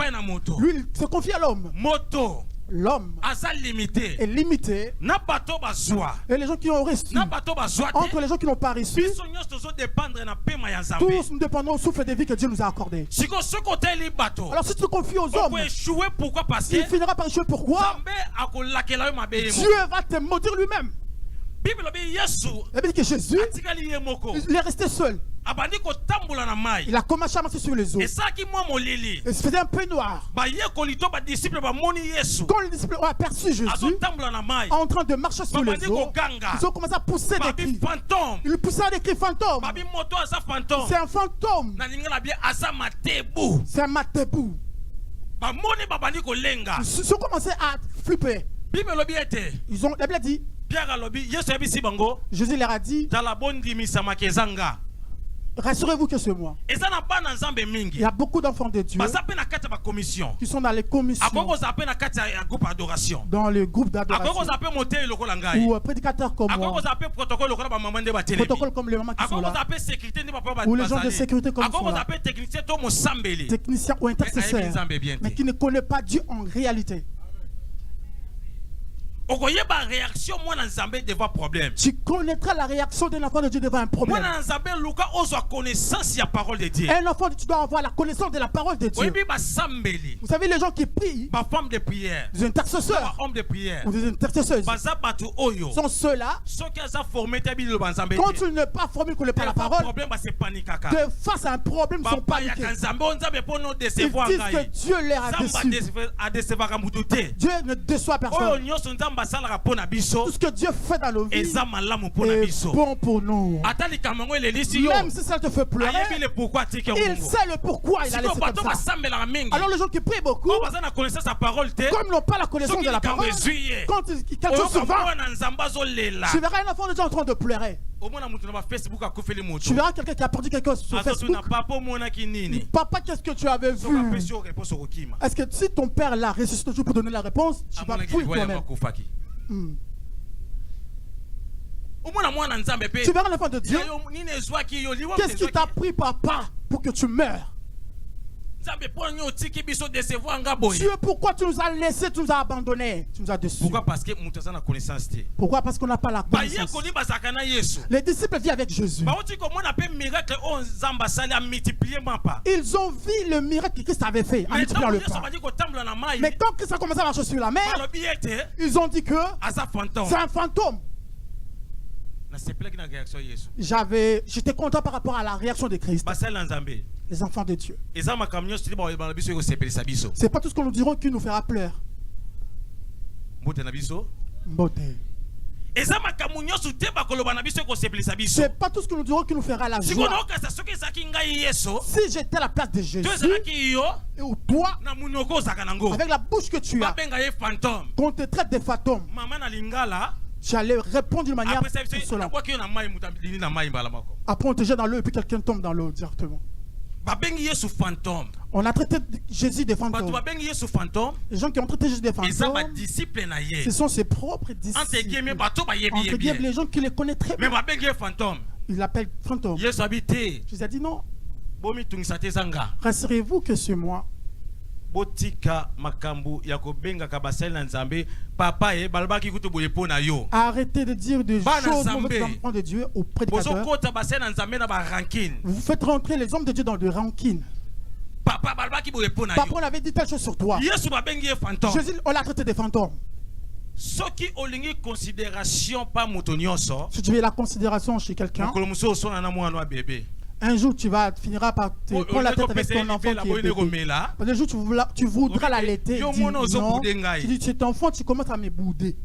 lui il se confie à l'homme. L'homme est limité. Et les gens qui ont reçu, entre les gens qui n'ont pas reçu, tous nous dépendons au souffle de vie que Dieu nous a accordé. Alors si tu te confies aux hommes, il finira par échouer. Pourquoi? Dieu va te maudire lui-même. La Bible dit que Jésus, il est resté seul. Il a commencé à marcher sur les eaux. Et ça faisait un peu noir. Quand les disciples ont aperçu Jésus en train de marcher sur les eaux, ils ont commencé à pousser des cris. Ils poussaient des cris fantômes. C'est un fantôme. C'est un matébou. Ils ont commencé à flipper. La Bible dit, Jésus leur a dit, Rassurez-vous que c'est moi. Il y a beaucoup d'enfants de Dieu qui sont dans les commissions, dans le groupe d'adoration, ou prédicateurs comme moi, protocole comme les mamans qui sont là, ou les gens de sécurité comme sont là, techniciens ou intercesseurs, mais qui ne connaissent pas Dieu en réalité. Tu connaîtras la réaction d'un enfant de Dieu devant un problème. Un enfant, tu dois avoir la connaissance de la parole de Dieu. Vous savez, les gens qui prient, des intercesseurs ou des intercesseuses, sont ceux-là, quand tu n'es pas formé que par la parole, de face à un problème, ils sont paniqués. Ils disent que Dieu les a déçus. Dieu ne déçoit personne. Tout ce que Dieu fait dans nos vies est bon pour nous. Même si ça te fait pleurer, il sait le pourquoi il a laissé comme ça. Alors les gens qui prient beaucoup, comme ils n'ont pas la connaissance de la parole, quand quelque chose se va, tu verras un enfant de Dieu en train de pleurer. Tu verras quelqu'un qui a perdu quelque chose sur Facebook. Papa, qu'est-ce que tu avais vu? Est-ce que si ton père l'a ressuscité toujours pour donner la réponse, tu vas fouiller toi-même? Tu verras l'enfant de Dieu. Qu'est-ce qui t'a pris, papa, pour que tu meurs? Dieu, pourquoi tu nous as laissés, tu nous as abandonnés, tu nous as déçus? Pourquoi? Parce qu'on n'a pas la connaissance. Les disciples vivent avec Jésus. Ils ont vu le miracle que Christ avait fait en multipliant le pain. Mais quand Christ a commencé à marcher sur la mer, ils ont dit que c'est un fantôme. J'étais content par rapport à la réaction de Christ. Les enfants de Dieu. C'est pas tout ce que nous dirons qui nous fera pleurer. C'est pas tout ce que nous dirons qui nous fera la joie. Si j'étais à la place de Jésus, ou toi, avec la bouche que tu as, qu'on te traite de fantôme, tu allais répondre d'une manière insolente. Après on te jette dans l'eau et puis quelqu'un tombe dans l'eau directement. On a traité Jésus de fantôme. Les gens qui ont traité Jésus de fantôme, ce sont ses propres disciples. Entre guillemets, les gens qui les connaissent très bien. Ils l'appellent fantôme. Jésus a dit non. Rassurez-vous que c'est moi. Botika makambu ya kobenga kabasel na nzambe papa e balbaki kutu boye pona yo. Arrêtez de dire des choses mauvaises enfants de Dieu aux prédicateurs. Vous faites rentrer les hommes de Dieu dans de rancune. Papa balbaki boye pona yo. Papa, on avait dit telle chose sur toi. Jésus on l'a traité de fantôme. Soki olingi considération pas motonioso. Si tu veux la considération chez quelqu'un, un jour tu finiras par te prendre la tête avec ton enfant qui est bébé. Le jour tu voudras l'allaiter. Tu dis cet enfant, tu commences à me bouder.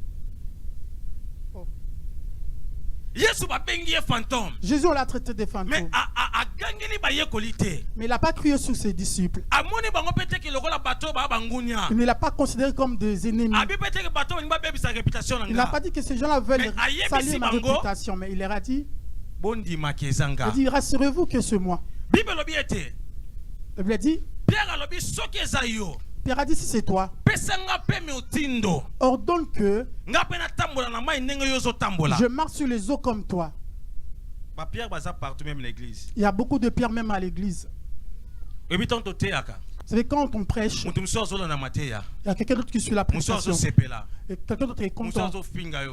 Jésus, on l'a traité de fantôme. Mais il n'a pas crié sur ses disciples. Il ne l'a pas considéré comme des ennemis. Il n'a pas dit que ces gens-là veulent salir ma réputation. Mais il leur a dit, rassurez-vous que c'est moi. La Bible a dit, Pierre a dit, si c'est toi, ordonne que je marche sur les eaux comme toi. Il y a beaucoup de pierres même à l'église. Vous savez, quand on prêche, il y a quelqu'un d'autre qui suit la prédication. Et quelqu'un d'autre est content.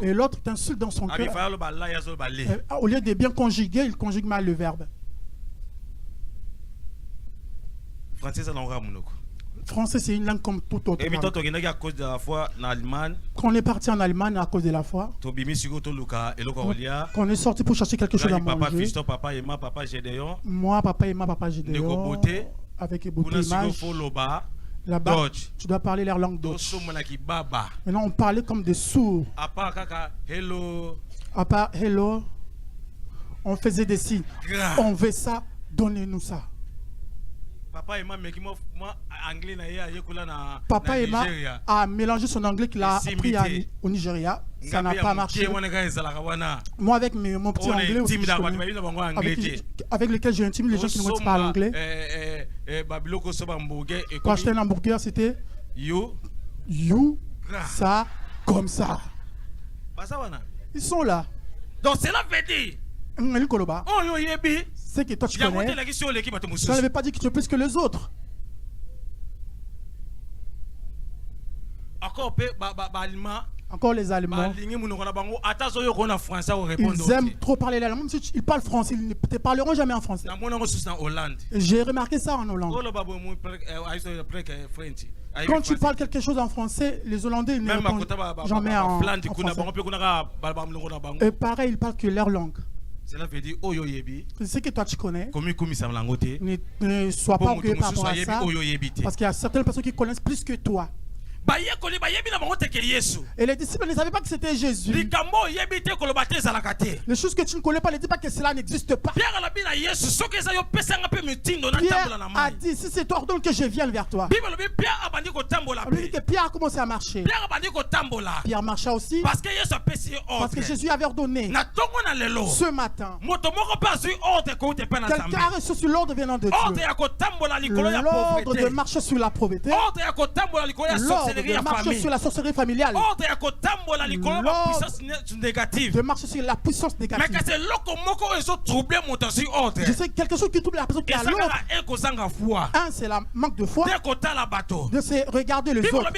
Et l'autre t'insulte dans son cœur. Au lieu de bien conjuguer, il conjugue mal le verbe. Français, c'est une langue comme toute autre langue. Quand on est parti en Allemagne à cause de la foi, quand on est sorti pour chercher quelque chose à manger, moi, papa et ma papa Gédéon, avec une beauté image, là-bas, tu dois parler leur langue d'autre. Maintenant, on parlait comme des sourds. À part hello, on faisait des signes. On veut ça, donnez-nous ça. Papa Emma a mélangé son anglais qu'il a appris au Nigeria. Ça n'a pas marché. Moi, avec mon petit anglais aussi, avec lequel j'intimide les gens qui ne parlent pas anglais. Quand j'étais un hamburger, c'était you, ça, comme ça. Ils sont là. Donc cela veut dire c'est que toi tu connais. Ça ne veut pas dire que tu es plus que les autres. Encore les Allemands, ils aiment trop parler l'allemand. Même si ils parlent français, ils ne te parleront jamais en français. J'ai remarqué ça en Hollande. Quand tu parles quelque chose en français, les Hollandais ne répondent jamais en français. Et pareil, ils parlent que leur langue. Cela veut dire ce que toi tu connais. Ne sois pas orgueilleux par rapport à ça. Parce qu'il y a certaines personnes qui connaissent plus que toi. Et les disciples ne savaient pas que c'était Jésus. Les choses que tu ne connais pas ne dis pas que cela n'existe pas. Pierre a dit, si c'est toi, ordonne que je vienne vers toi. Pierre a commencé à marcher. Pierre marcha aussi parce que Jésus avait ordonné. Ce matin, quelqu'un a reçu sur l'ordre venant de Dieu. L'ordre de marcher sur la pauvreté. L'ordre de marcher sur la sorcellerie familiale. L'ordre de marcher sur la puissance négative. Je sais quelque chose qui trouble la personne qui a l'autre. Un, c'est la manque de foi. De se regarder les autres.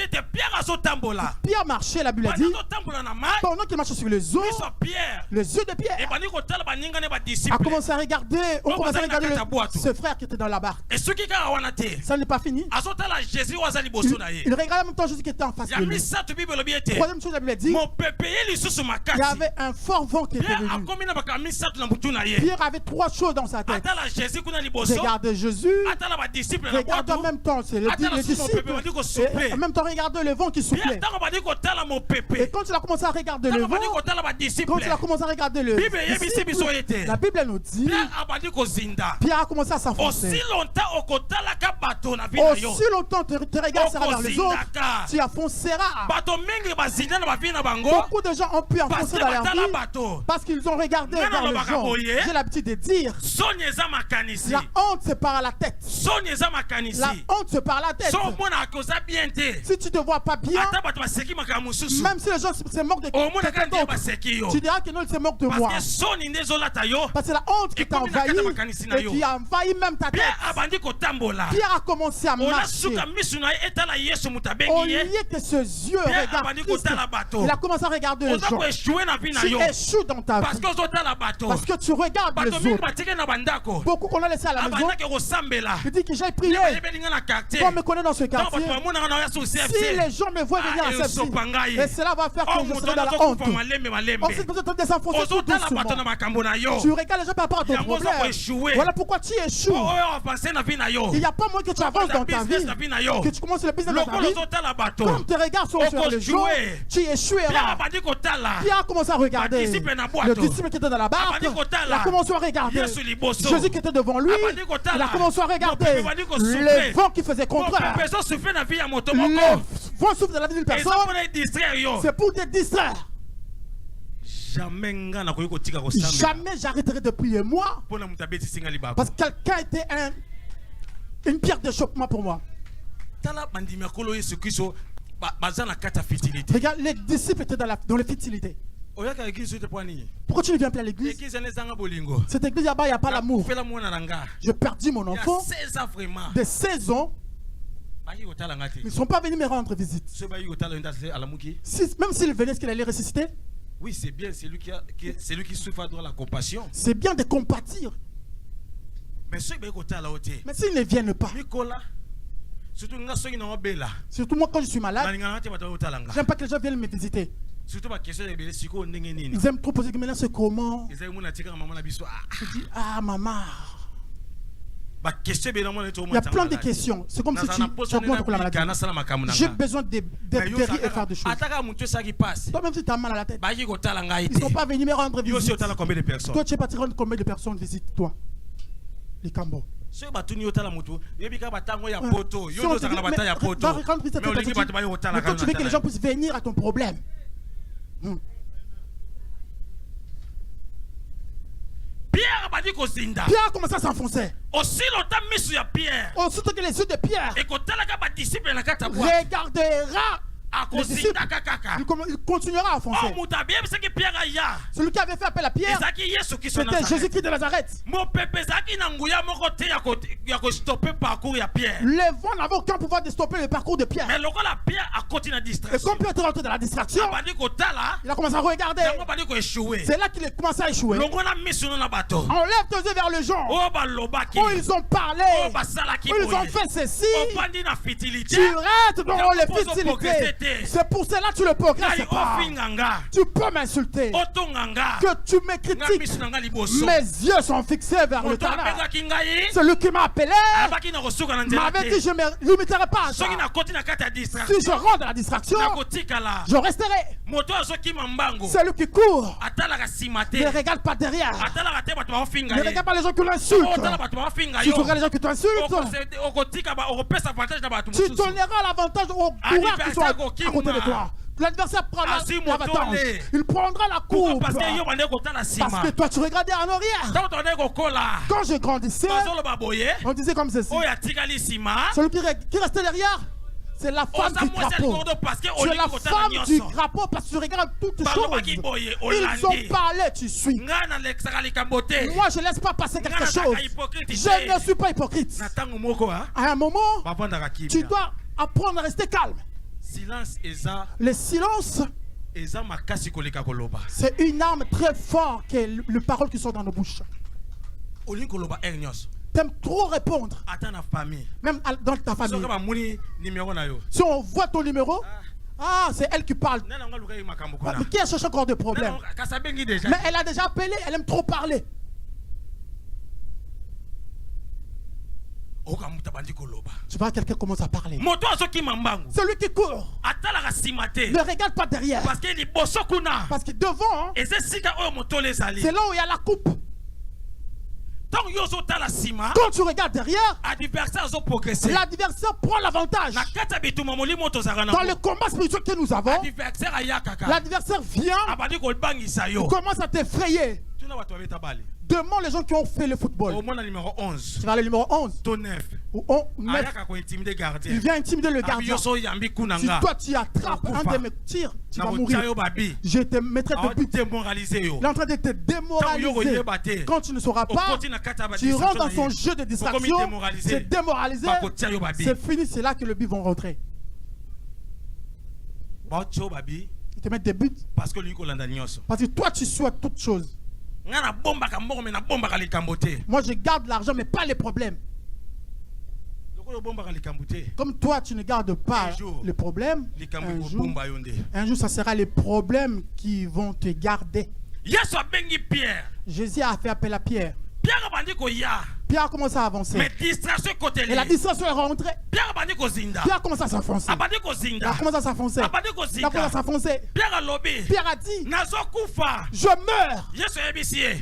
Pierre marchait, la Bible a dit, pendant qu'il marchait sur les eaux, les yeux de Pierre a commencé à regarder, ce frère qui était dans la barque. Ça n'est pas fini. Il regardait en même temps Jésus qui était en face de lui. Troisième chose, la Bible dit, il y avait un fort vent qui était venu. Pierre avait trois choses dans sa tête. Regardez Jésus, regardez en même temps les disciples, et en même temps regardez le vent qui soufflait. Et quand il a commencé à regarder le vent, quand il a commencé à regarder le disciple, la Bible nous dit, Pierre a commencé à s'enfoncer. Aussi longtemps tu regardes vers les autres, tu enfonceras. Beaucoup de gens ont pu enfoncer dans leur vie parce qu'ils ont regardé vers les gens. J'ai l'habitude de dire, la honte c'est par la tête. La honte c'est par la tête. Si tu ne te vois pas bien, même si les gens se moquent de quelqu'un d'autre, tu diras que non, ils se moquent de moi. Parce que la honte qui t'a envahi et qui a envahi même ta tête. Pierre a commencé à marcher. Au lieu que ses yeux regardent Christ, il a commencé à regarder les gens. Tu échoues dans ta vie parce que tu regardes les autres. Beaucoup qu'on a laissé à la maison, il dit que j'ai prié. Qu'on me connaît dans ce quartier. Si les gens me voient venir à cette vie, et cela va faire que je serai dans la honte. Ensuite, vous êtes désenfoncé tout doucement. Tu regardes les gens par rapport à ton problème. Voilà pourquoi tu échoues. Il n'y a pas moins que tu avances dans ta vie, que tu commences le business dans ta vie. Comme tes regards sont sur le jour, tu échoueras. Pierre a commencé à regarder. Le disciple qui était dans la barque, il a commencé à regarder. Jésus qui était devant lui, il a commencé à regarder. Le vent qui faisait contraire. Le vent souffle dans la vie d'une personne. C'est pour te distraire. Jamais j'arrêterai de prier moi. Parce que quelqu'un était une pierre d'achoppement pour moi. Regarde, les disciples étaient dans la futilité. Pourquoi tu ne viens plus à l'église? Cette église là-bas, il n'y a pas l'amour. J'ai perdu mon enfant de 16 ans. Ils ne sont pas venus me rendre visite. Même s'ils venaient, est-ce qu'il allait ressusciter? Oui, c'est bien, c'est lui qui souffre de la compassion. C'est bien de compatir. Mais s'ils ne viennent pas, surtout moi quand je suis malade, j'aime pas que les gens viennent me visiter. Ils aiment trop poser que maintenant c'est comment. Je dis, ah maman. Il y a plein de questions. C'est comme si tu augmentes la maladie. J'ai besoin d'être guéri et faire des choses. Toi-même, si tu as mal à la tête, ils ne sont pas venus me rendre visite. Toi, tu es parti rendre combien de personnes visite, toi? Les Cambo. Ce batuni yotala mutu, yebika batango ya poto, yodo zakana bata ya poto. Mais quand tu veux que les gens puissent venir à ton problème. Pierre a dit qu'au Zinda. Pierre a commencé à s'enfoncer. Aussi longtemps mis sur Pierre. Aussi que les yeux de Pierre regardera. Il continuera à foncer. Celui qui avait fait appel à Pierre, c'était Jésus-Christ de Nazareth. Les vents n'avaient aucun pouvoir de stopper le parcours de Pierre. Et comme Pierre était rentré dans la distraction, il a commencé à regarder. C'est là qu'il a commencé à échouer. Enlève tes yeux vers le genre. Oh, ils ont parlé. Ils ont fait ceci. Tu restes dans les futilités. C'est pour cela que tu ne progresses pas. Tu peux m'insulter. Que tu me critiques. Mes yeux sont fixés vers le talent. Celui qui m'a appelé m'avait dit je ne me limiterai pas à ça. Si je rentre dans la distraction, je resterai. Celui qui court ne regarde pas derrière. Ne regarde pas les gens qui l'insultent. Tu regardes les gens qui t'insultent. Tu donneras l'avantage aux coureurs qui sont à côté de toi. L'adversaire prend l'avantage. Il prendra la coupe. Parce que toi tu regardais en arrière. Quand je grandissais, on disait comme ceci. Celui qui restait derrière, c'est la femme du drapeau. Tu es la femme du drapeau parce que tu regardes toutes choses. Ils ont parlé, tu suis. Moi, je ne laisse pas passer quelque chose. Je ne suis pas hypocrite. À un moment, tu dois apprendre à rester calme. Le silence, c'est une arme très forte que les paroles qui sont dans nos bouches. T'aimes trop répondre. Même dans ta famille. Si on voit ton numéro, c'est elle qui parle. Mais qui a cherché encore des problèmes? Mais elle a déjà appelé, elle aime trop parler. Tu vois, quelqu'un commence à parler. Celui qui court ne regarde pas derrière. Parce que devant, c'est là où il y a la coupe. Quand tu regardes derrière, l'adversaire prend l'avantage. Dans le combat spirituel que nous avons, l'adversaire vient, il commence à t'effrayer. Demande les gens qui ont fait le football. Tu vas le numéro 11. Ou 9. Il vient intimider le gardien. Si toi tu attrapes un de mes tirs, tu vas mourir. Je te mettrai de but. Il est en train de te démoraliser. Quand tu ne sauras pas, tu rentres dans son jeu de distraction. C'est démoralisé. C'est fini, c'est là que le but vont rentrer. Ils te mettent des buts. Parce que toi tu souhaites toutes choses. Moi je garde l'argent mais pas les problèmes. Comme toi tu ne gardes pas les problèmes, un jour ça sera les problèmes qui vont te garder. Jésus a fait appel à Pierre. Pierre a commencé à avancer. Et la distraction est rentrée. Pierre a commencé à s'enfoncer. Il a commencé à s'enfoncer. Il a commencé à s'enfoncer. Pierre a dit, je meurs.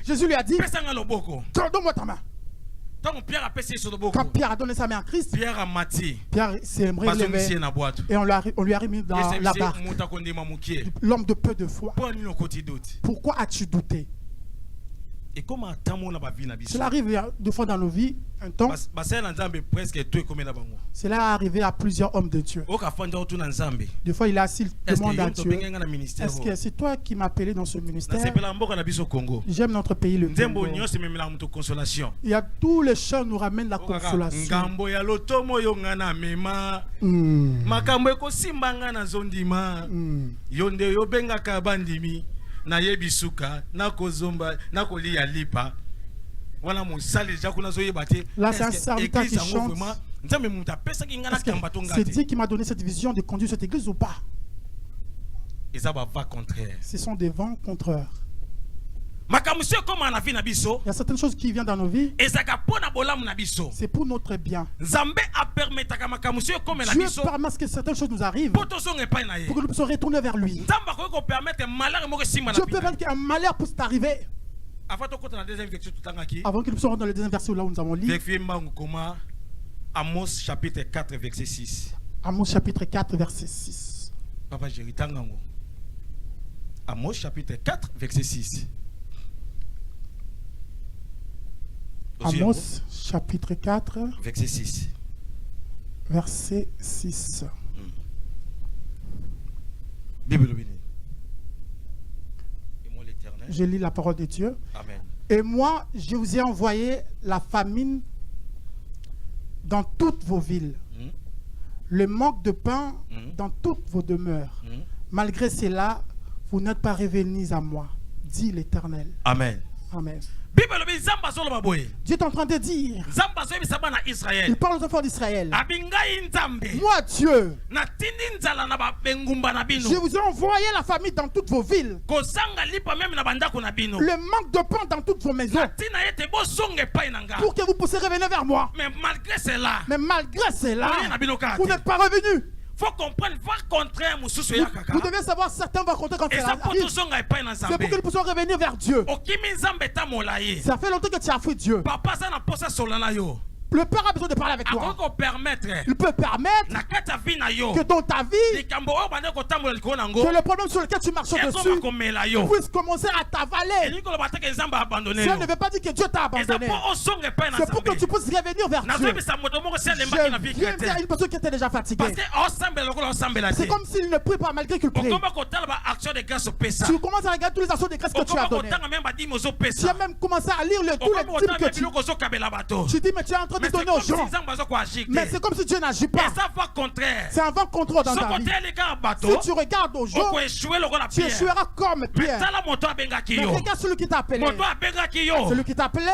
Jésus lui a dit, donne-moi ta main. Quand Pierre a donné sa main à Christ, Pierre s'est relevé et on lui a remis dans la barque. L'homme de peu de foi. Pourquoi as-tu douté? Cela arrive deux fois dans nos vies, un temps. Cela est arrivé à plusieurs hommes de Dieu. Des fois, il est assis, il demande à Dieu, est-ce que c'est toi qui m'as appelé dans ce ministère? J'aime notre pays, le Congo. Il y a tous les chants nous ramènent la consolation. Na yebisuka na kozomba na kolia lipa wana monsali déjà kuna zoyebate. Là c'est un serviteur qui chante. C'est Dieu qui m'a donné cette vision de conduire cette église ou pas? Ce sont des vents contraires. Il y a certaines choses qui viennent dans nos vies. C'est pour notre bien. Dieu permet que certaines choses nous arrivent pour que nous puissions retourner vers lui. Dieu peut permettre qu'un malheur puisse t'arriver. Avant que nous soyons dans le deuxième verset là où nous avons lu. Amos chapitre 4 verset 6. Amos chapitre 4 verset 6. Papa Jéritangango. Amos chapitre 4 verset 6. Amos chapitre 4 verset 6. Verset 6. Bible bénie. Et moi l'Éternel. Je lis la parole de Dieu. Amen. Et moi, je vous ai envoyé la famine dans toutes vos villes, le manque de pain dans toutes vos demeures. Malgré cela, vous n'êtes pas revenus à moi, dit l'Éternel. Amen. Amen. Dieu est en train de dire, il parle aux enfants d'Israël. Moi, Dieu, je vous ai envoyé la famille dans toutes vos villes, le manque de pain dans toutes vos maisons, pour que vous puissiez revenir vers moi. Mais malgré cela, vous n'êtes pas revenus. Faut comprendre, va contraire vous devez savoir certains vont contraire quand ça arrive. C'est pour que nous puissions revenir vers Dieu. Ça fait longtemps que tu as fui Dieu. Le Père a besoin de parler avec toi. Il peut permettre que dans ta vie, que le problème sur lequel tu marches dessus puisse commencer à t'avaler. Ça ne veut pas dire que Dieu t'a abandonné. C'est pour que tu puisses revenir vers Dieu. Je viens vers une personne qui était déjà fatiguée. C'est comme s'il ne prie pas malgré qu'il prie. Tu commences à regarder toutes les actions de grâce que tu as données. Tu as même commencé à lire tous les types que tu dis, mais tu es en train de donner aux gens. Mais c'est comme si Dieu n'agit pas. C'est un vent contraire dans ta vie. Si tu regardes aux gens, tu échoueras comme Pierre. Mais regarde celui qui t'a appelé. Celui qui t'a appelé,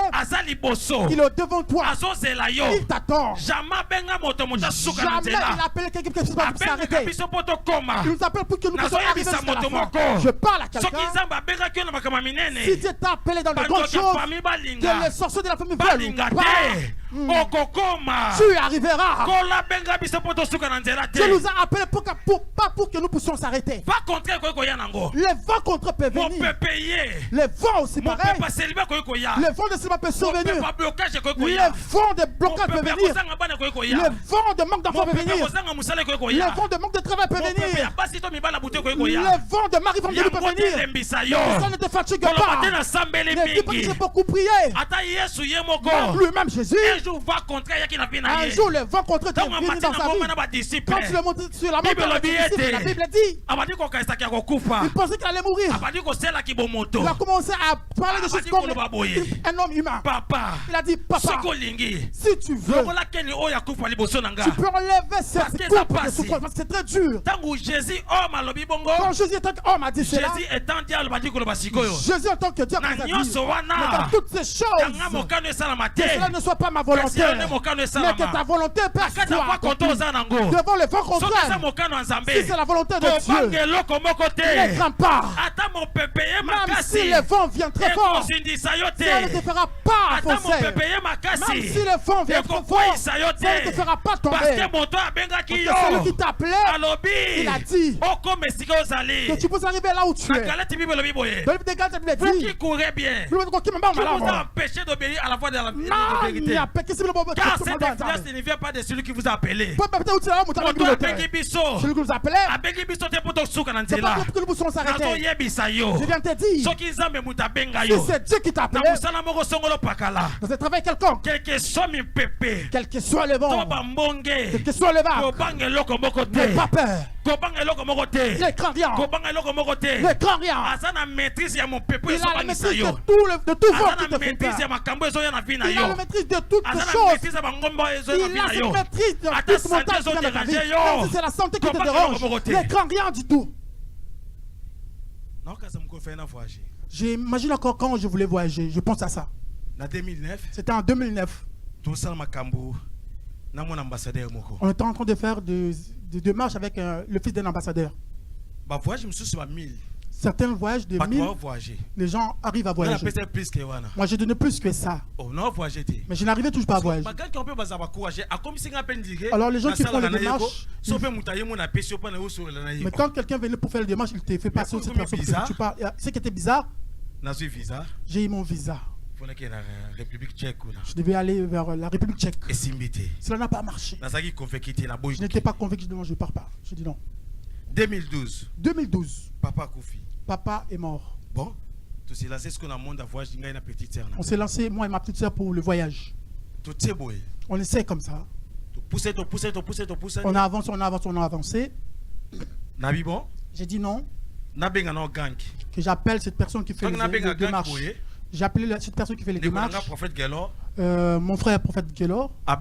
il est devant toi. Il t'attend. Jamais il a appelé quelqu'un qui ne peut pas s'arrêter. Il nous appelle pour que nous puissions arriver jusqu'à la fin. Je parle à quelqu'un. Si Dieu t'a appelé dans de grandes choses, que les sorciers de la famille veulent tu arriveras. Tu nous as appelés pas pour que nous puissions s'arrêter. Les vents contre peuvent venir. Les vents aussi pareil. Les vents de célibat peuvent survenir. Les vents de blocage peuvent venir. Les vents de manque d'enfants peuvent venir. Les vents de manque de travail peuvent venir. Les vents de mari-femme de lui peuvent venir. Ça ne te fatigue pas. Ne dis pas que j'ai beaucoup prié. Lui-même Jésus. Un jour, le vent contre te vient dans sa vie. Quand tu le montres sur la montre, la Bible dit il pensait qu'il allait mourir. Il a commencé à parler de choses comme un homme humain. Il a dit, papa, si tu veux, tu peux enlever cette coupe de souffrance parce que c'est très dur. Quand Jésus homme a dit cela, Jésus en tant que Dieu a dit, mais dans toutes ces choses, que cela ne soit pas ma volonté, mais que ta volonté soit accomplie devant le vent contraire. Si c'est la volonté de Dieu, ne crains pas. Même si le vent vient très fort, ça ne te fera pas foncer. Même si le vent vient trop fort, ça ne te fera pas tomber. Parce que celui qui t'a appelé, il a dit que tu peux arriver là où tu es. Dans le livre des Galates, il dit qui courait bien, qui vous a empêché d'obéir à la voix de la vérité. Car cette influence ne vient pas de celui qui vous a appelé. Celui qui vous a appelé, c'est pas pour que nous puissions s'arrêter. Je viens te dire, si c'est Dieu qui t'a appelé dans un travail quelconque, quel que soit le vent, quel que soit le vent, n'aie pas peur. Ne crains rien. Ne crains rien. Il a la maîtrise de tout vent qui te fait peur. Il a la maîtrise de toutes choses. Il a cette maîtrise de toute montagne qui vient de ta vie. Même si c'est la santé qui te dérange, ne crains rien du tout. J'imagine encore quand je voulais voyager, je pense à ça. C'était en 2009. On était en train de faire des démarches avec le fils d'un ambassadeur. Certains voyagent de 1000, les gens arrivent à voyager. Moi, j'ai donné plus que ça. Mais je n'arrivais toujours pas à voyager. Alors, les gens qui font les démarches, mais quand quelqu'un venait pour faire les démarches, il te fait passer cette personne. Ce qui était bizarre, J'ai eu mon visa. République tchèque. Je devais aller vers la République tchèque. Et cela n'a pas marché. Je n'étais pas convaincu, je ne pars pas. Je dis non. 2012. 2012. Papa Koufi. Papa est mort. Bon. On s'est lancé, moi et ma petite soeur, pour le voyage. On essaie comme ça. On a avancé. J'ai dit non. Que j'appelle cette personne qui fait les démarches. J'ai appelé cette personne qui fait les démarches. Mon frère, prophète Gelor, m'a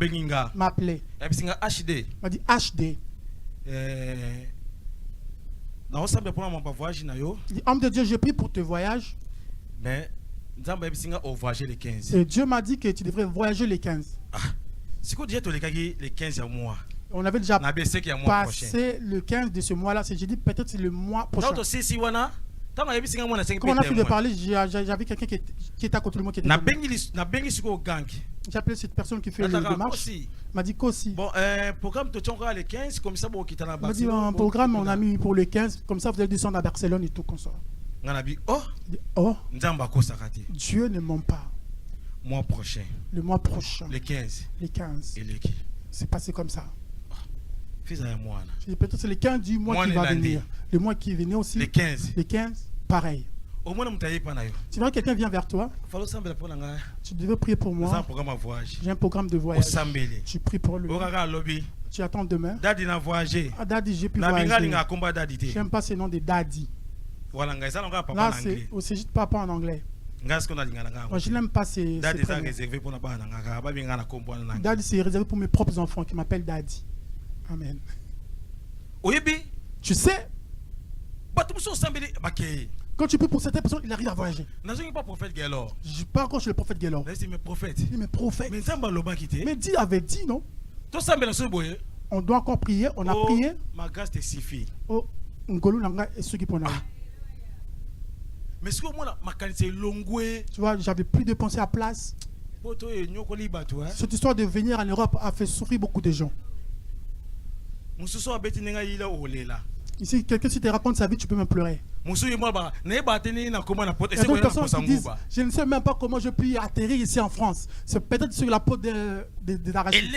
appelé. Il m'a dit HD. Il dit, homme de Dieu, j'ai pris pour te voyage. Mais et Dieu m'a dit que tu devrais voyager les 15. On avait déjà passé le 15 de ce mois-là. J'ai dit peut-être c'est le mois prochain. Quand on a fini de parler, j'avais quelqu'un qui était à côté de moi qui était j'ai appelé cette personne qui fait les démarches. Il m'a dit qu'aussi. Bon, programme de Tchonga les 15, comme ça, il m'a dit un programme, on a mis pour les 15, comme ça vous allez descendre à Barcelone et tout comme ça. Oh, Dieu ne ment pas. Mois prochain. Le mois prochain. Les 15. Les 15. Et les c'est passé comme ça. Peut-être c'est les 15 du mois qui va venir. Le mois qui venait aussi. Les 15. Les 15, pareil. Tu vois, quelqu'un vient vers toi. Tu devais prier pour moi. J'ai un programme de voyage. Tu pries pour lui. Tu attends demain. Daddy n'a voyagé. Daddy, j'ai pu voyager. J'aime pas ce nom de Daddy. Là, c'est au Cégide papa en anglais. Moi, je n'aime pas ces Daddy, c'est réservé pour mes propres enfants qui m'appellent Daddy. Amen. Tu sais, quand tu pries pour certaines personnes, il arrive à voyager. Je ne pas encore chez le prophète Gelor. Mais prophète. Mais prophète. Mais Dieu avait dit, non? On doit encore prier. On a prié. Ma grâce te suffit. Oh, Ngolu Nanga et ceux qui prennent. Mais ce que moi, ma qualité longue. Tu vois, j'avais plus de pensée à place. Cette histoire de venir en Europe a fait souffrir beaucoup de gens. Ici, quelqu'un si te raconte sa vie, tu peux même pleurer. Il y a d'autres personnes qui disent, je ne sais même pas comment je puis atterrir ici en France. C'est peut-être sur la peau d'arracher.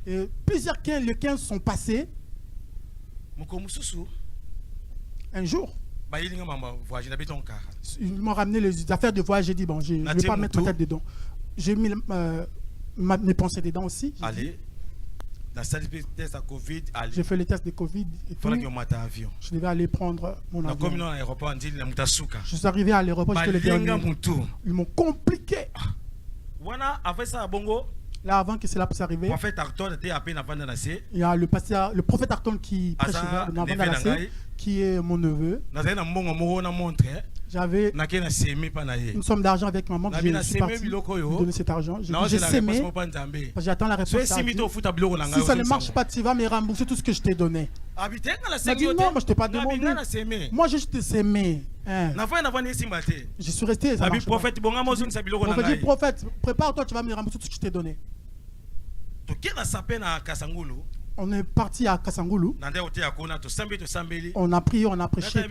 Et plusieurs 15, les 15 sont passés. Un jour, ils m'ont ramené les affaires de voyage. J'ai dit, bon, je ne vais pas mettre ma tête dedans. J'ai mis mes pensées dedans aussi. Allez. J'ai fait les tests de Covid et tout. Je devais aller prendre mon avion. Je suis arrivé à l'aéroport, j'étais le dernier. Ils m'ont compliqué. Là, avant que cela puisse arriver, il y a le prophète Arton qui prêche dans Vandalacé, qui est mon neveu. J'avais une somme d'argent avec maman que je suis parti donner cet argent. J'ai sémé. J'attends la réponse. Si ça ne marche pas, tu vas me rembourser tout ce que je t'ai donné. Il m'a dit non, moi je t'ai pas demandé. Moi je t'ai sémé. Je suis resté. Ça marche pas. Prophète, prépare-toi, tu vas me rembourser tout ce que je t'ai donné. On est parti à Kasangulu. On a prié, on a prêché.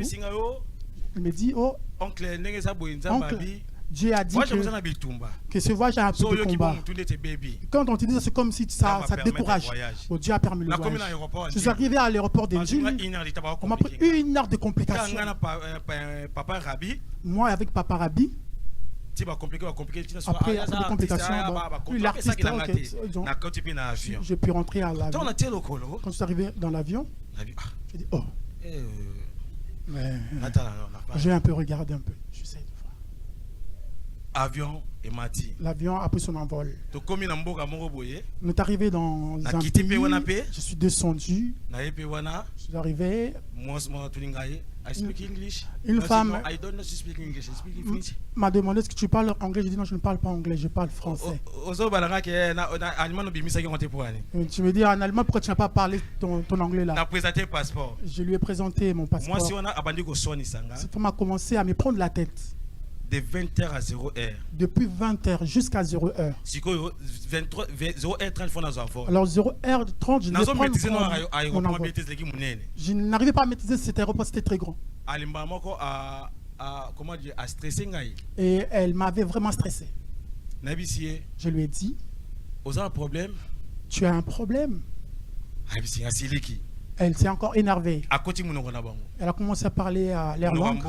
Il me dit, oh, oncle, Dieu a dit que ce voyage a un peu de combat. Quand on te dit ça, c'est comme si ça te décourage. Oh, Dieu a permis le voyage. Je suis arrivé à l'aéroport d'Enjil. On m'a pris 1 heure de complications. Moi, avec Papa Rabi. Après, les complications, l'artiste, j'ai pu rentrer à l'avion. Quand je suis arrivé dans l'avion, j'ai dit, oh. J'ai un peu regardé un peu. J'essaie de voir. Avion et Mati. L'avion a pris son envol. On est arrivé dans un pays. Je suis descendu. Je suis arrivé. Une femme m'a demandé est-ce que tu parles anglais. J'ai dit non, je ne parle pas anglais, je parle français. Tu me dis en allemand pourquoi tu n'as pas parlé ton anglais là. Je lui ai présenté mon passeport. Cette femme a commencé à me prendre la tête. De 20h à 0h. Depuis 20h jusqu'à 0h. 0h30. Alors 0h30, je n'arrivais pas à maîtriser cet aéroport, c'était très grand. comment dire, à stresser. Et elle m'avait vraiment stressé. Je lui ai dit, tu as un problème. Elle s'est encore énervée. Elle a commencé à parler à leur langue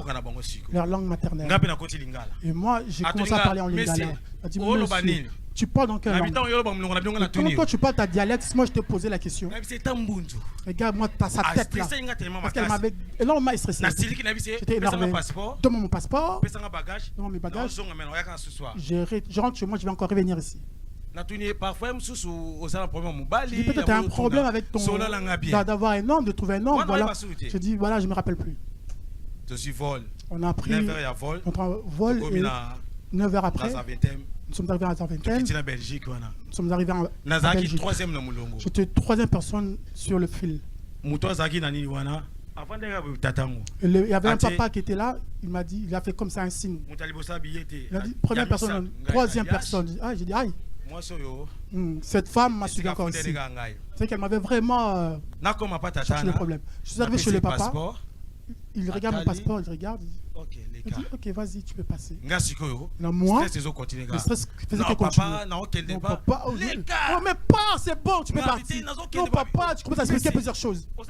maternelle. Et moi, j'ai commencé à parler en lingala. Elle a dit, monsieur, tu parles dans quelle langue? Comment toi tu parles ta dialecte? Moi je te posais la question. Regarde-moi sa tête là. Parce qu'elle m'avait énormément stressé. J'étais énervé. Donne-moi mon passeport. Donne-moi mes bagages. Je rentre chez moi, je vais encore revenir ici. Parfois, peut-être tu as un problème avec ton... d'avoir un homme, de trouver un homme. Voilà. Je dis, voilà, je ne me rappelle plus. On a pris notre vol et 9 heures après. Nous sommes arrivés à Zaventem. Nous sommes arrivés en Belgique. J'étais troisième personne sur le fil. Il y avait un papa qui était là. Il m'a dit, il a fait comme ça un signe. Il a dit, première personne, troisième personne. Ah, j'ai dit, aïe. Cette femme m'a suivi encore ici. C'est qu'elle m'avait vraiment cherché le problème. Je suis arrivé chez le papa. Il regarde mon passeport, il regarde. Il dit, ok, vas-y, tu peux passer. Moi, le stress faisait que continuer. Non, papa, oh, mais pas, c'est bon, tu peux partir. Non, papa, tu commences à expliquer plusieurs choses. Mais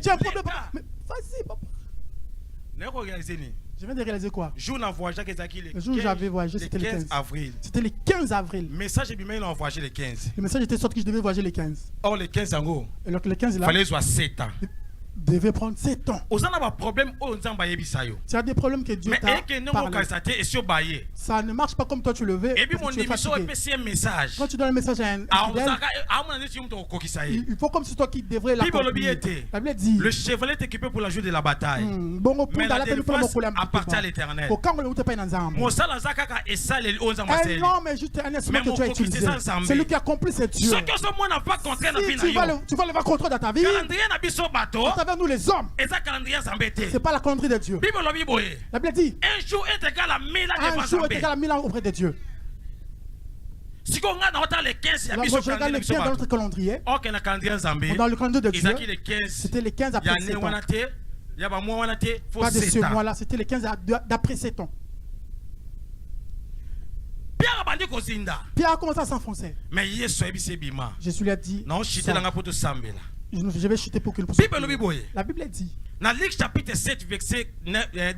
tu as un problème, papa. Mais vas-y, papa. Je viens de réaliser quoi? Le jour où j'avais voyagé, c'était le 15 avril. C'était le 15 avril. Le message était sorti que je devais voyager le 15. Or, le 15 ans, il fallait soit 7 ans. Devait prendre 7 ans. Tu as des problèmes que Dieu t'a parlé. Ça ne marche pas comme toi tu le veux. Quand tu donnes un message à un fidèle, il faut comme si toi qui devrais l'accomplir. La Bible dit, le chevalier est équipé pour la joie de la bataille. Mais la défense appartient à l'Éternel. Non, mais juste un instrument que tu as utilisé. C'est lui qui accomplit cette Dieu. Si tu vas le voir contre dans ta vie, nous les hommes, c'est pas la calendrier de Dieu. La Bible dit, un jour est égal à 1000 ans auprès de Dieu. Si on regarde le 15, je regarde le 15 dans notre calendrier. Dans le calendrier de Dieu, c'était le 15 après 7 ans. Pas de ce mois-là, c'était le 15 d'après 7 ans. Pierre a commencé à s'enfoncer. Mais Jésus lui a dit, je vais chuter pour qu'il puisse. La Bible dit. Dans Luc chapitre 7, verset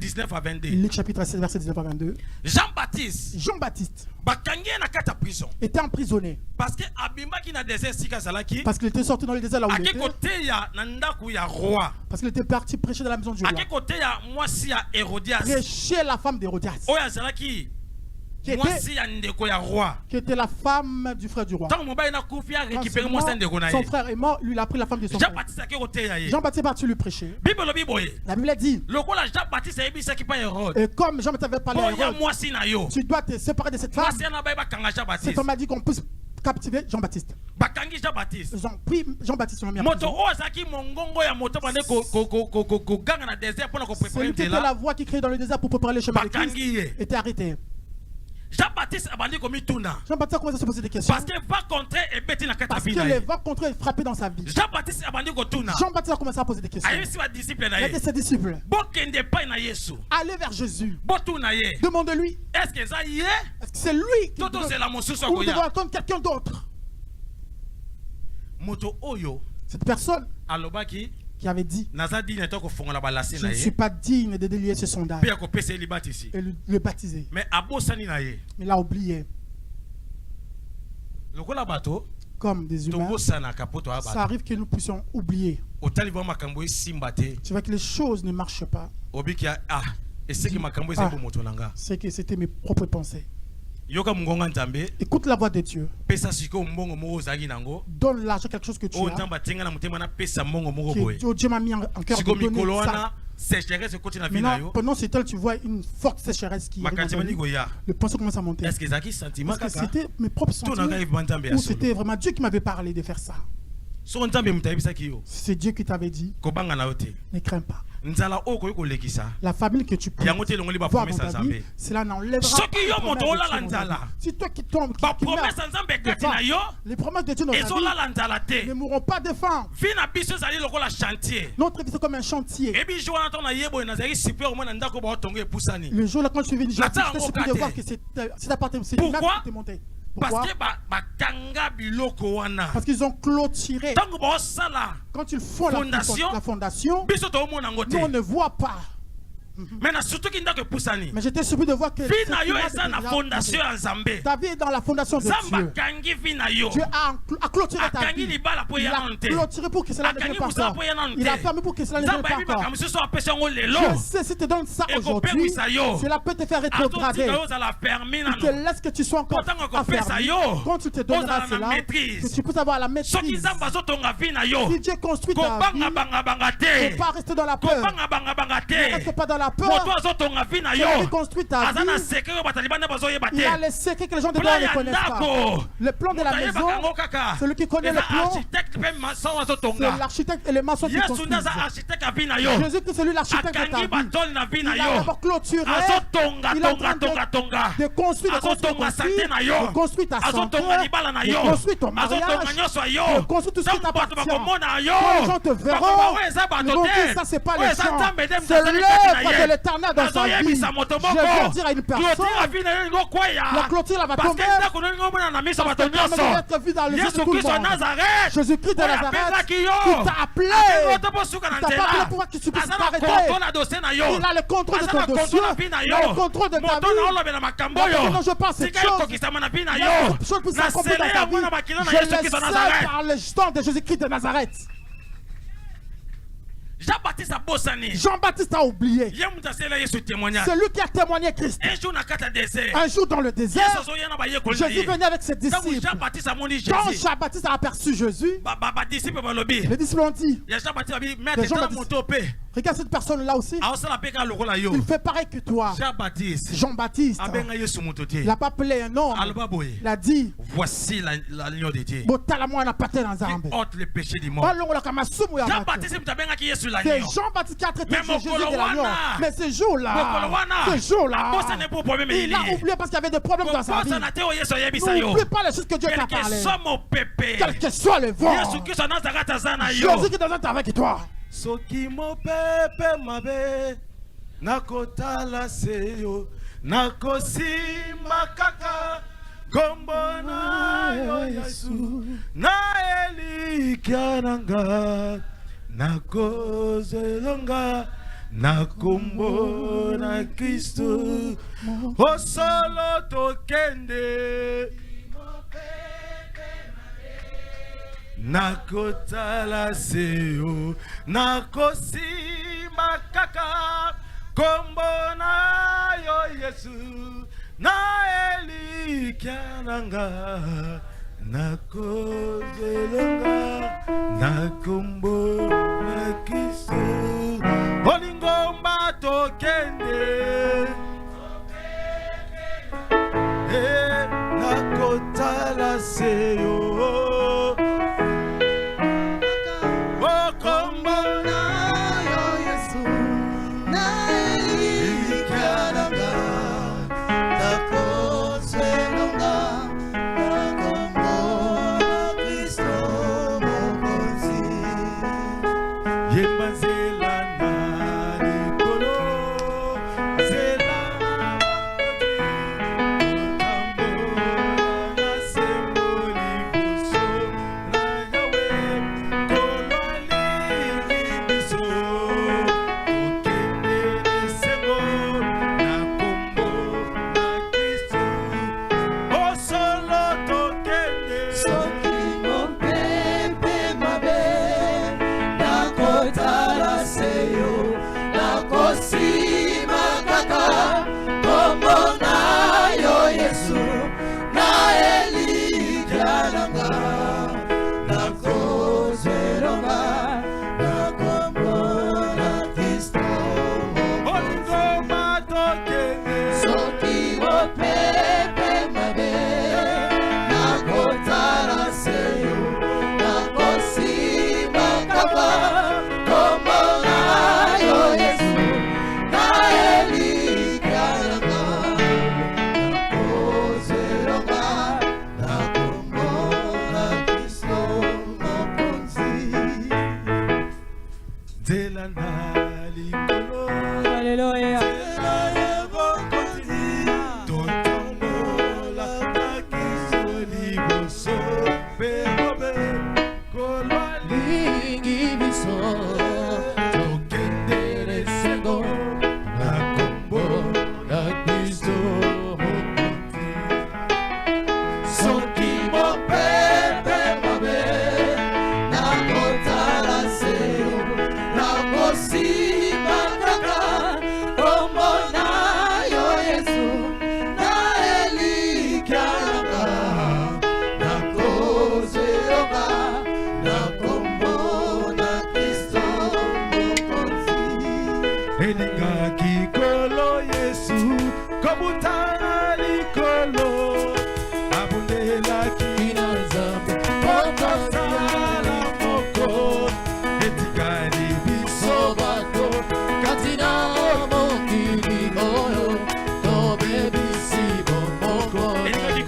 19 à 22. Luc chapitre 7, verset 19 à 22. Jean-Baptiste était emprisonné. Parce qu'il était sorti dans le désert là où il était. Parce qu'il était parti prêcher dans la maison du roi. Prêcher la femme d'Hérodias. Qui était la femme du frère du roi. Son frère est mort, lui il a pris la femme de son frère. Jean-Baptiste est parti lui prêcher. La Bible dit, et comme Jean-Baptiste avait parlé à Hérode, tu dois te séparer de cette femme. Cet homme a dit qu'on puisse captiver Jean-Baptiste. Ils ont pris Jean-Baptiste sur la celui qui était la voix qui criait dans le désert pour préparer le chemin de Christ était arrêté. Jean-Baptiste a commencé à se poser des questions. Parce qu'il va contrer et bêter la parce qu'il va contrer et frapper dans sa vie. Jean-Baptiste a commencé à poser des questions. Il a dit à ses disciples, allez vers Jésus. Demande-lui. Est-ce que c'est lui qui ou nous devons attendre quelqu'un d'autre? Cette personne qui avait dit, je ne suis pas digne de délier ce sondage et le baptiser. Mais il a oublié. Comme des humains, ça arrive que nous puissions oublier. Tu vois que les choses ne marchent pas. C'est que c'était mes propres pensées. Écoute la voix de Dieu. Donne l'argent, quelque chose que tu as. Que Dieu m'a mis en cœur de donner ça. Maintenant, pendant ce temps, tu vois une forte sécheresse qui arrive. Le poisson commence à monter. Est-ce que c'était mes propres sentiments ou c'était vraiment Dieu qui m'avait parlé de faire ça? C'est Dieu qui t'avait dit, ne crains pas. La famille que tu peux voir dans ta vie, cela n'enlèvera pas. Si toi qui tombes, les promesses de Dieu ne mourront pas de faim. Notre vie c'est comme un chantier. Le jour là quand tu viens, je t'ai supplié de voir que c'est à partir de cette image qui t'est montée. Pourquoi? Parce qu'ils ont clôturé. Quand ils font la fondation, nous on ne voit pas. Mais j'étais surpris de voir que ta vie est dans la fondation de Dieu. Dieu a clôturé ta vie. Il a clôturé pour que cela ne vienne pas encore. Il a fermé pour que cela ne vienne pas encore. Je sais si tu donnes ça aujourd'hui, cela peut te faire rétrograder. Il te laisse que tu sois encore affermi. Quand tu te donneras cela, que tu puisses avoir la maîtrise. Si Dieu construit ta vie, il ne faut pas rester dans la peur. Ne reste pas dans la peur. Il construit ta vie. Il a les secrets que les gens de dehors ne connaissent pas. Le plan de la maison, celui qui connaît le plan, c'est l'architecte et les maçons qui construisent. Jésus qui est celui l'architecte de ta vie. Il a d'abord clôturé. Il est en train de construire, de construire ta santé, de construire ton mariage, de construire tout ce qui t'appartient. Quand les gens te verront, ils vont dire ça c'est pas les gens, c'est l'œuvre de l'éternel dans sa vie. Je viens dire à une personne, la clôture là va tomber. Ça va être vu dans les yeux de tout le monde. Jésus-Christ de Nazareth, qui t'a appelé, il t'a pas appelé pour que tu puisses t'arrêter. Il a le contrôle de ton dossier, il a le contrôle de ta vie. Quand je pense cette chose, cette chose puisse s'accomplir dans ta vie. Je le sais par le sang de Jésus-Christ de Nazareth. Jean-Baptiste a oublié. C'est lui qui a témoigné Christ. Un jour dans le désert, Jésus venait avec ses disciples. Quand Jean-Baptiste a aperçu Jésus, les disciples ont dit, regarde cette personne-là aussi. Il fait pareil que toi. Jean-Baptiste. Il n'a pas appelé un homme. Il a dit, voici l'agneau de Dieu. Qui ôte le péché du monde. C'est Jean-Baptiste qui a traité Jésus de l'agneau. Mais ce jour-là, il a oublié parce qu'il y avait des problèmes dans sa vie. N'oublie pas les choses que Dieu t'a parlé. Quel que soit le vent, Jésus qui est dans Nazareth avec toi. Soki mo pepe mabe nakotala seyo nakosimba kaka kombo na yo Yesu na elikiananga nakozelonga na kombo na Kristo osolo tokende nakotala seyo nakosimba kaka kombo na yo Yesu na elikiananga nakozelonga na kombo na Kristo olingomba tokende nakotala seyo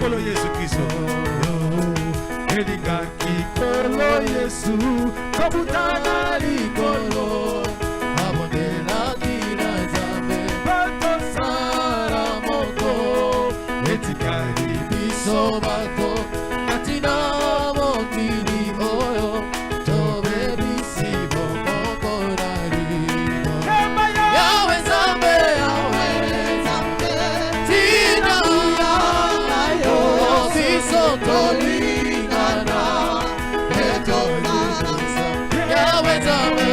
Kolo Yesu Kristo. Elinga kikolo Yesu. Kabutana likolo. Abondela kina zambe. Bato sara moko. Etikari biso bato. Katina mokini oyo. Tobe bisi boko nari. Yahweh zambe, Yahweh zambe. Tina yo. Biso tolingana. Beto Yahweh zambe.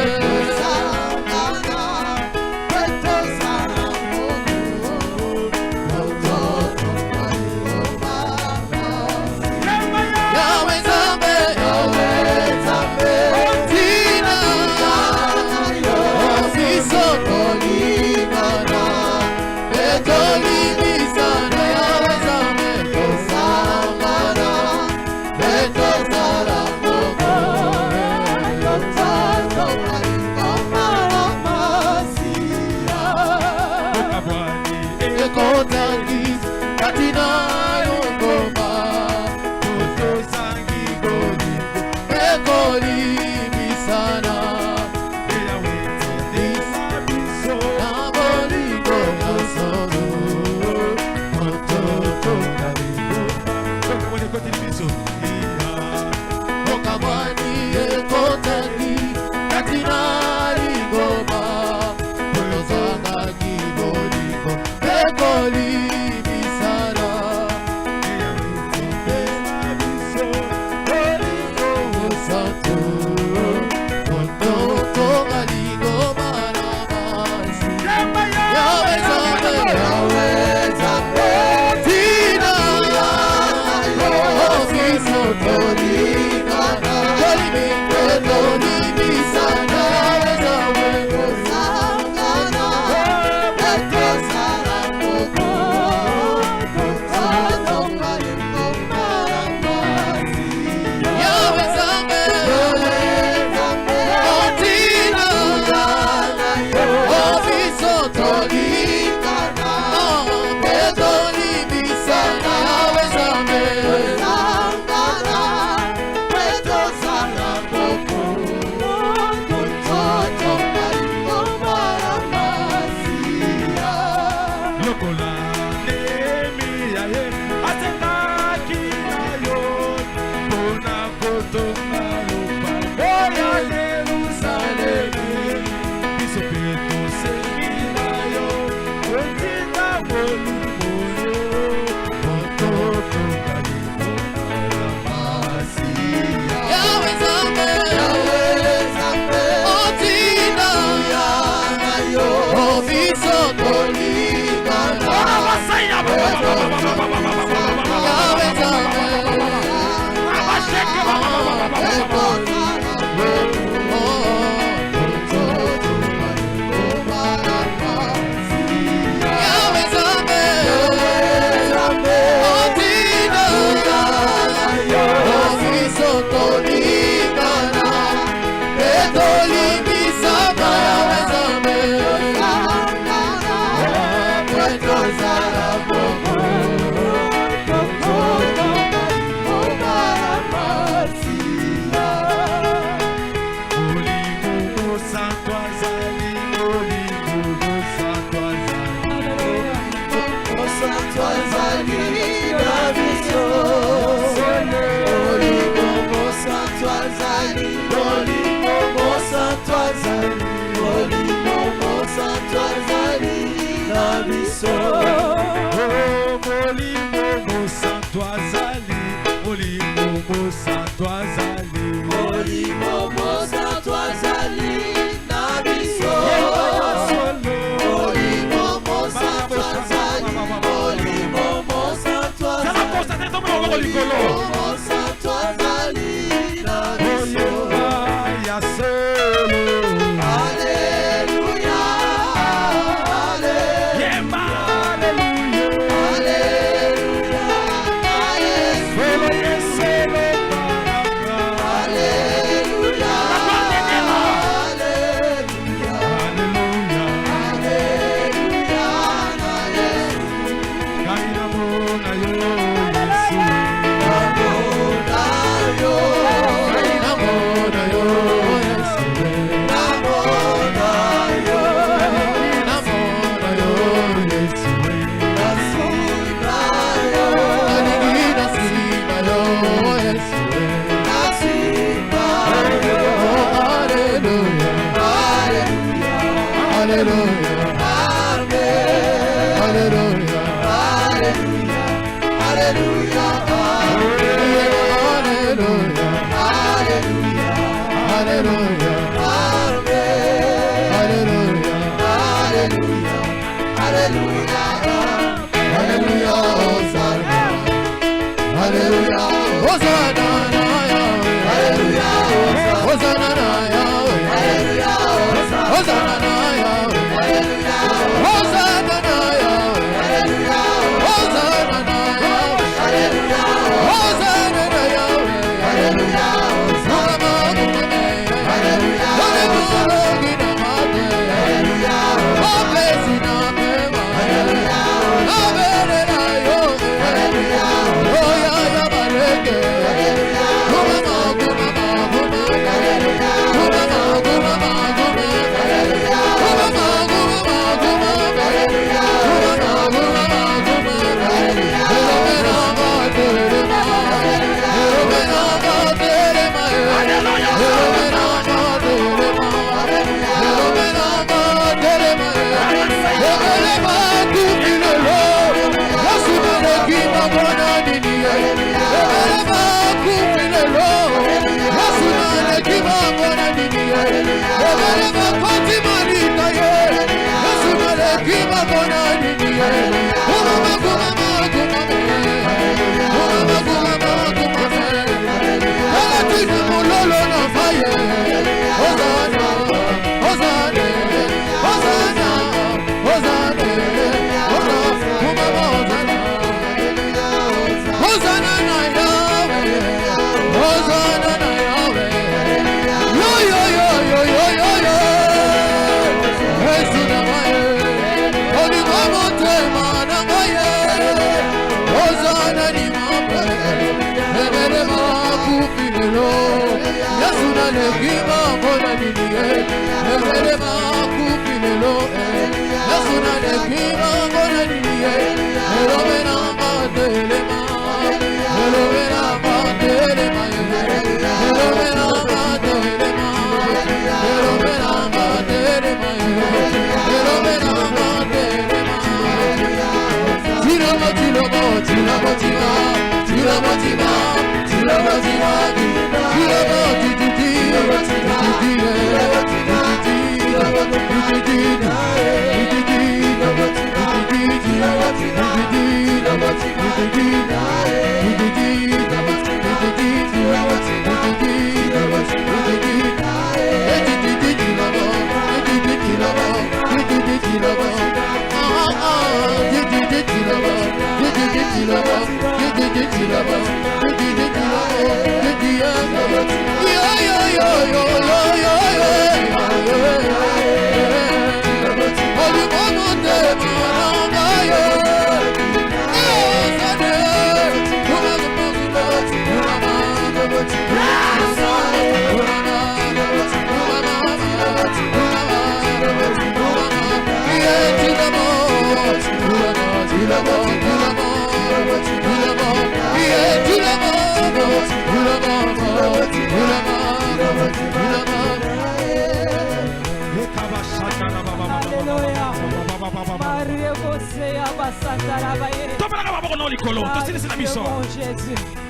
Yes.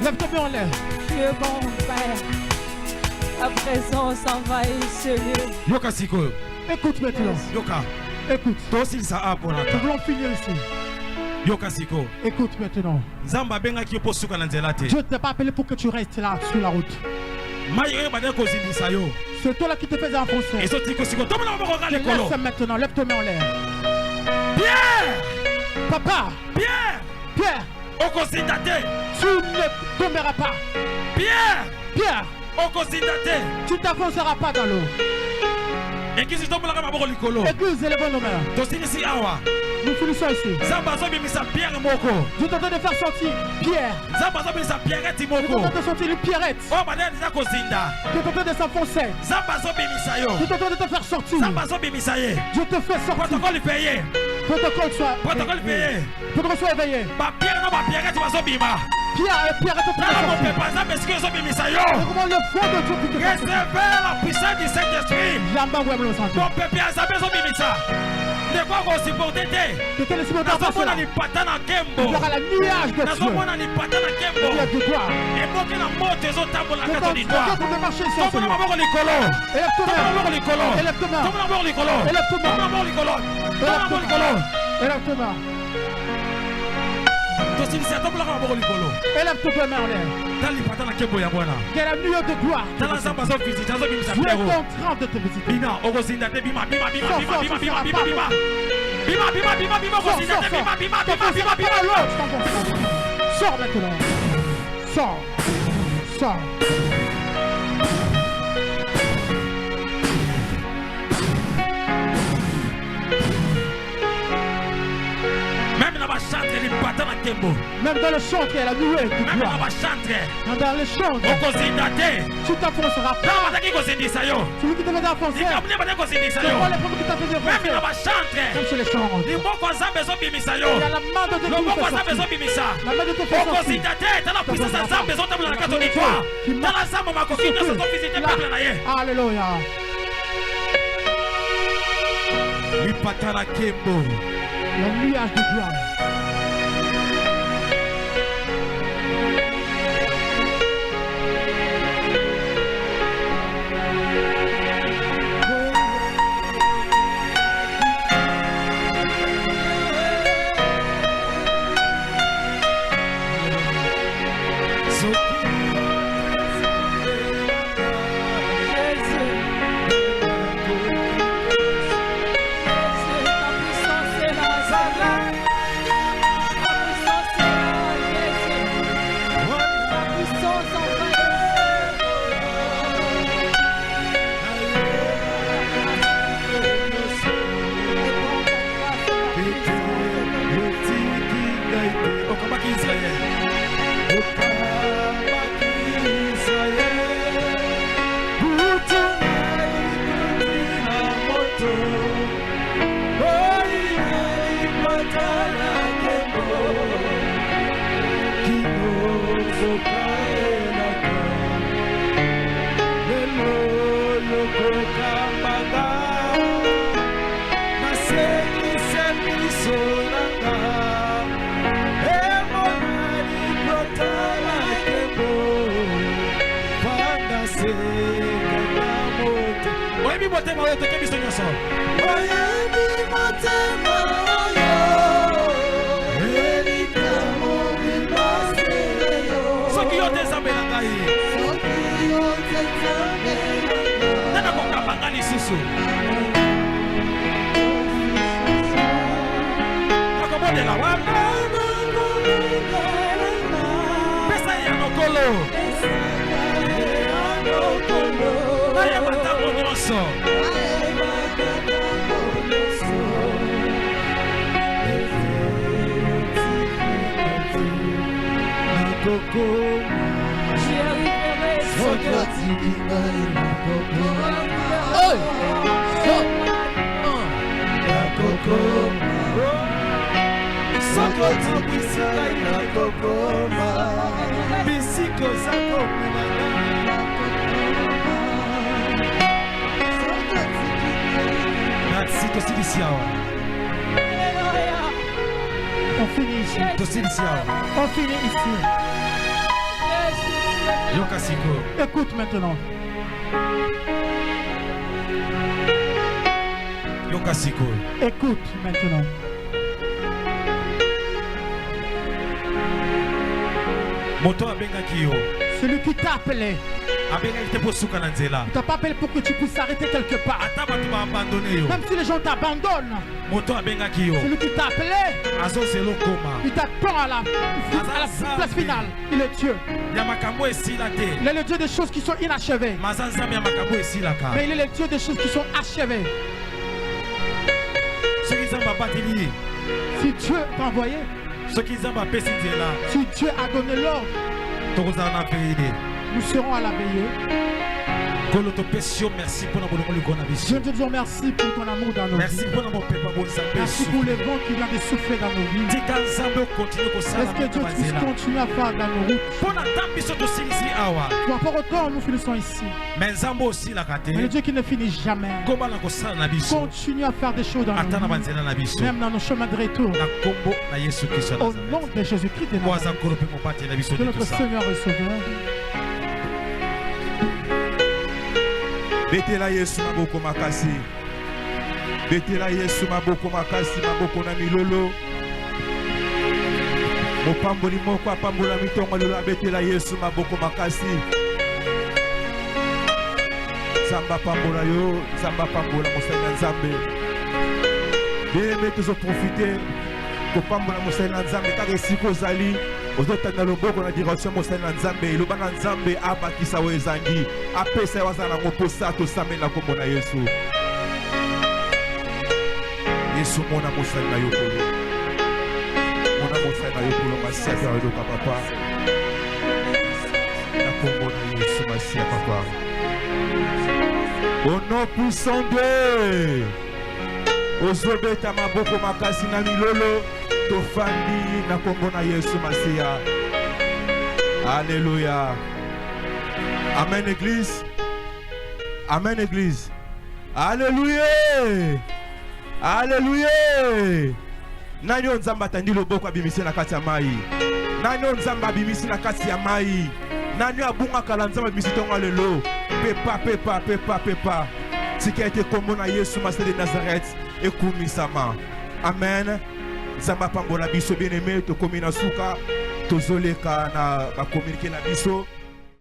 Lève ton pied en l'air. Dieu bon Père, ta présence envahit ce lieu. Yoka Siko. Écoute maintenant. Yoka. Écoute. Nous voulons finir ici. Yoka Siko. Écoute maintenant. Dieu ne t'a pas appelé pour que tu restes là sur la route. C'est toi là qui te faisais enfoncer. Laisse maintenant, lève ton main en l'air. Pierre! Papa! Pierre! Pierre! Tu ne tomberas pas. Pierre! Pierre! Tu ne t'avanceras pas dans l'eau. Église, élevons nos mains. Nous finissons ici. Dieu t'entend de faire sortir Pierre. Dieu t'entend de sortir une Pierrette. Dieu t'entend de s'enfoncer. Dieu t'entend de te faire sortir. Dieu te fait sortir. Protocole soit éveillé. Pierre est en train de sortir. Comment le fond de Dieu peut te faire sortir. La puissance du Saint-Esprit. Quelqu'un ne supportera pas cela. Il y aura la nuage de Dieu. Il y a de gloire. Quelqu'un de marcher sur ce lieu. Élève-toi. Élève-toi main en l'air. Quelle la nuée de gloire. Dieu est en train de te visiter. Sors maintenant. Sors. Même dans le chant, il y a la nuée de gloire. Dans le chant, tu t'enfonceras pas. Celui qui te fait enfoncer, c'est pas les premiers qui t'a fait enfoncer. Comme sur les chants. Il y a la main de Dieu qui fait sortir. La main de Dieu fait sortir. Alléluia. Le nuage de gloire. On finit ici. Écoute maintenant. Écoute maintenant. Celui qui t'a appelé. Il t'a pas appelé pour que tu puisses s'arrêter quelque part. Même si les gens t'abandonnent. Celui qui t'a appelé, il t'attend à la place finale. Il est Dieu. Il est le Dieu des choses qui sont inachevées. Mais il est le Dieu des choses qui sont achevées. Si Dieu t'a envoyé, si Dieu a donné l'ordre, nous serons à la veillée. Merci pour Dieu te dit merci pour ton amour dans nos vies. Merci pour le vent qui vient de souffler dans nos vies. Est-ce que Dieu puisse continuer à faire dans nos routes? Pour rapport au temps où nous finissons ici. Mais le Dieu qui ne finit jamais. Continue à faire des choses dans nos vies. Même dans nos chemins de retour. Au nom de Jésus-Christ de notre Seigneur et Sauveur. Betela Yesu maboko makasi. Betela Yesu maboko makasi maboko na milolo. Mopamboli moko apambola mitongo lelo betela Yesu maboko makasi. Zamba pambola yo, zamba pambola mosala nzambe. Bien tous profiter pour pambola mosala nzambe kaka siko zali. Ozotanda loboko na direction mosala nzambe lobana nzambe abakisa wezangi apesa wazana ngoposa to samela kombo na Yesu. Yesu mona mosala yokolo. Mona mosala yokolo masiaka yoka papa. Na kombo na Yesu masiaka papa. Au nom puissant de Ozobeta maboko makasi na milolo. Tofandi na kombo na Yesu Masia. Alléluia. Amen église. Amen église. Alléluia. Alléluia. Nani onzamba tandi loboko abimisi na kati ya mai. Nani onzamba abimisi na kati ya mai. Nani abunga kala nzamba abimisi tonga lelo. Pepa pepa pepa pepa. Tikete kombo na Yesu Masia de Nazareth ekumisama. Amen. Zamba pambola biso bien aimé to komina suka to zoleka na ba communiquer na biso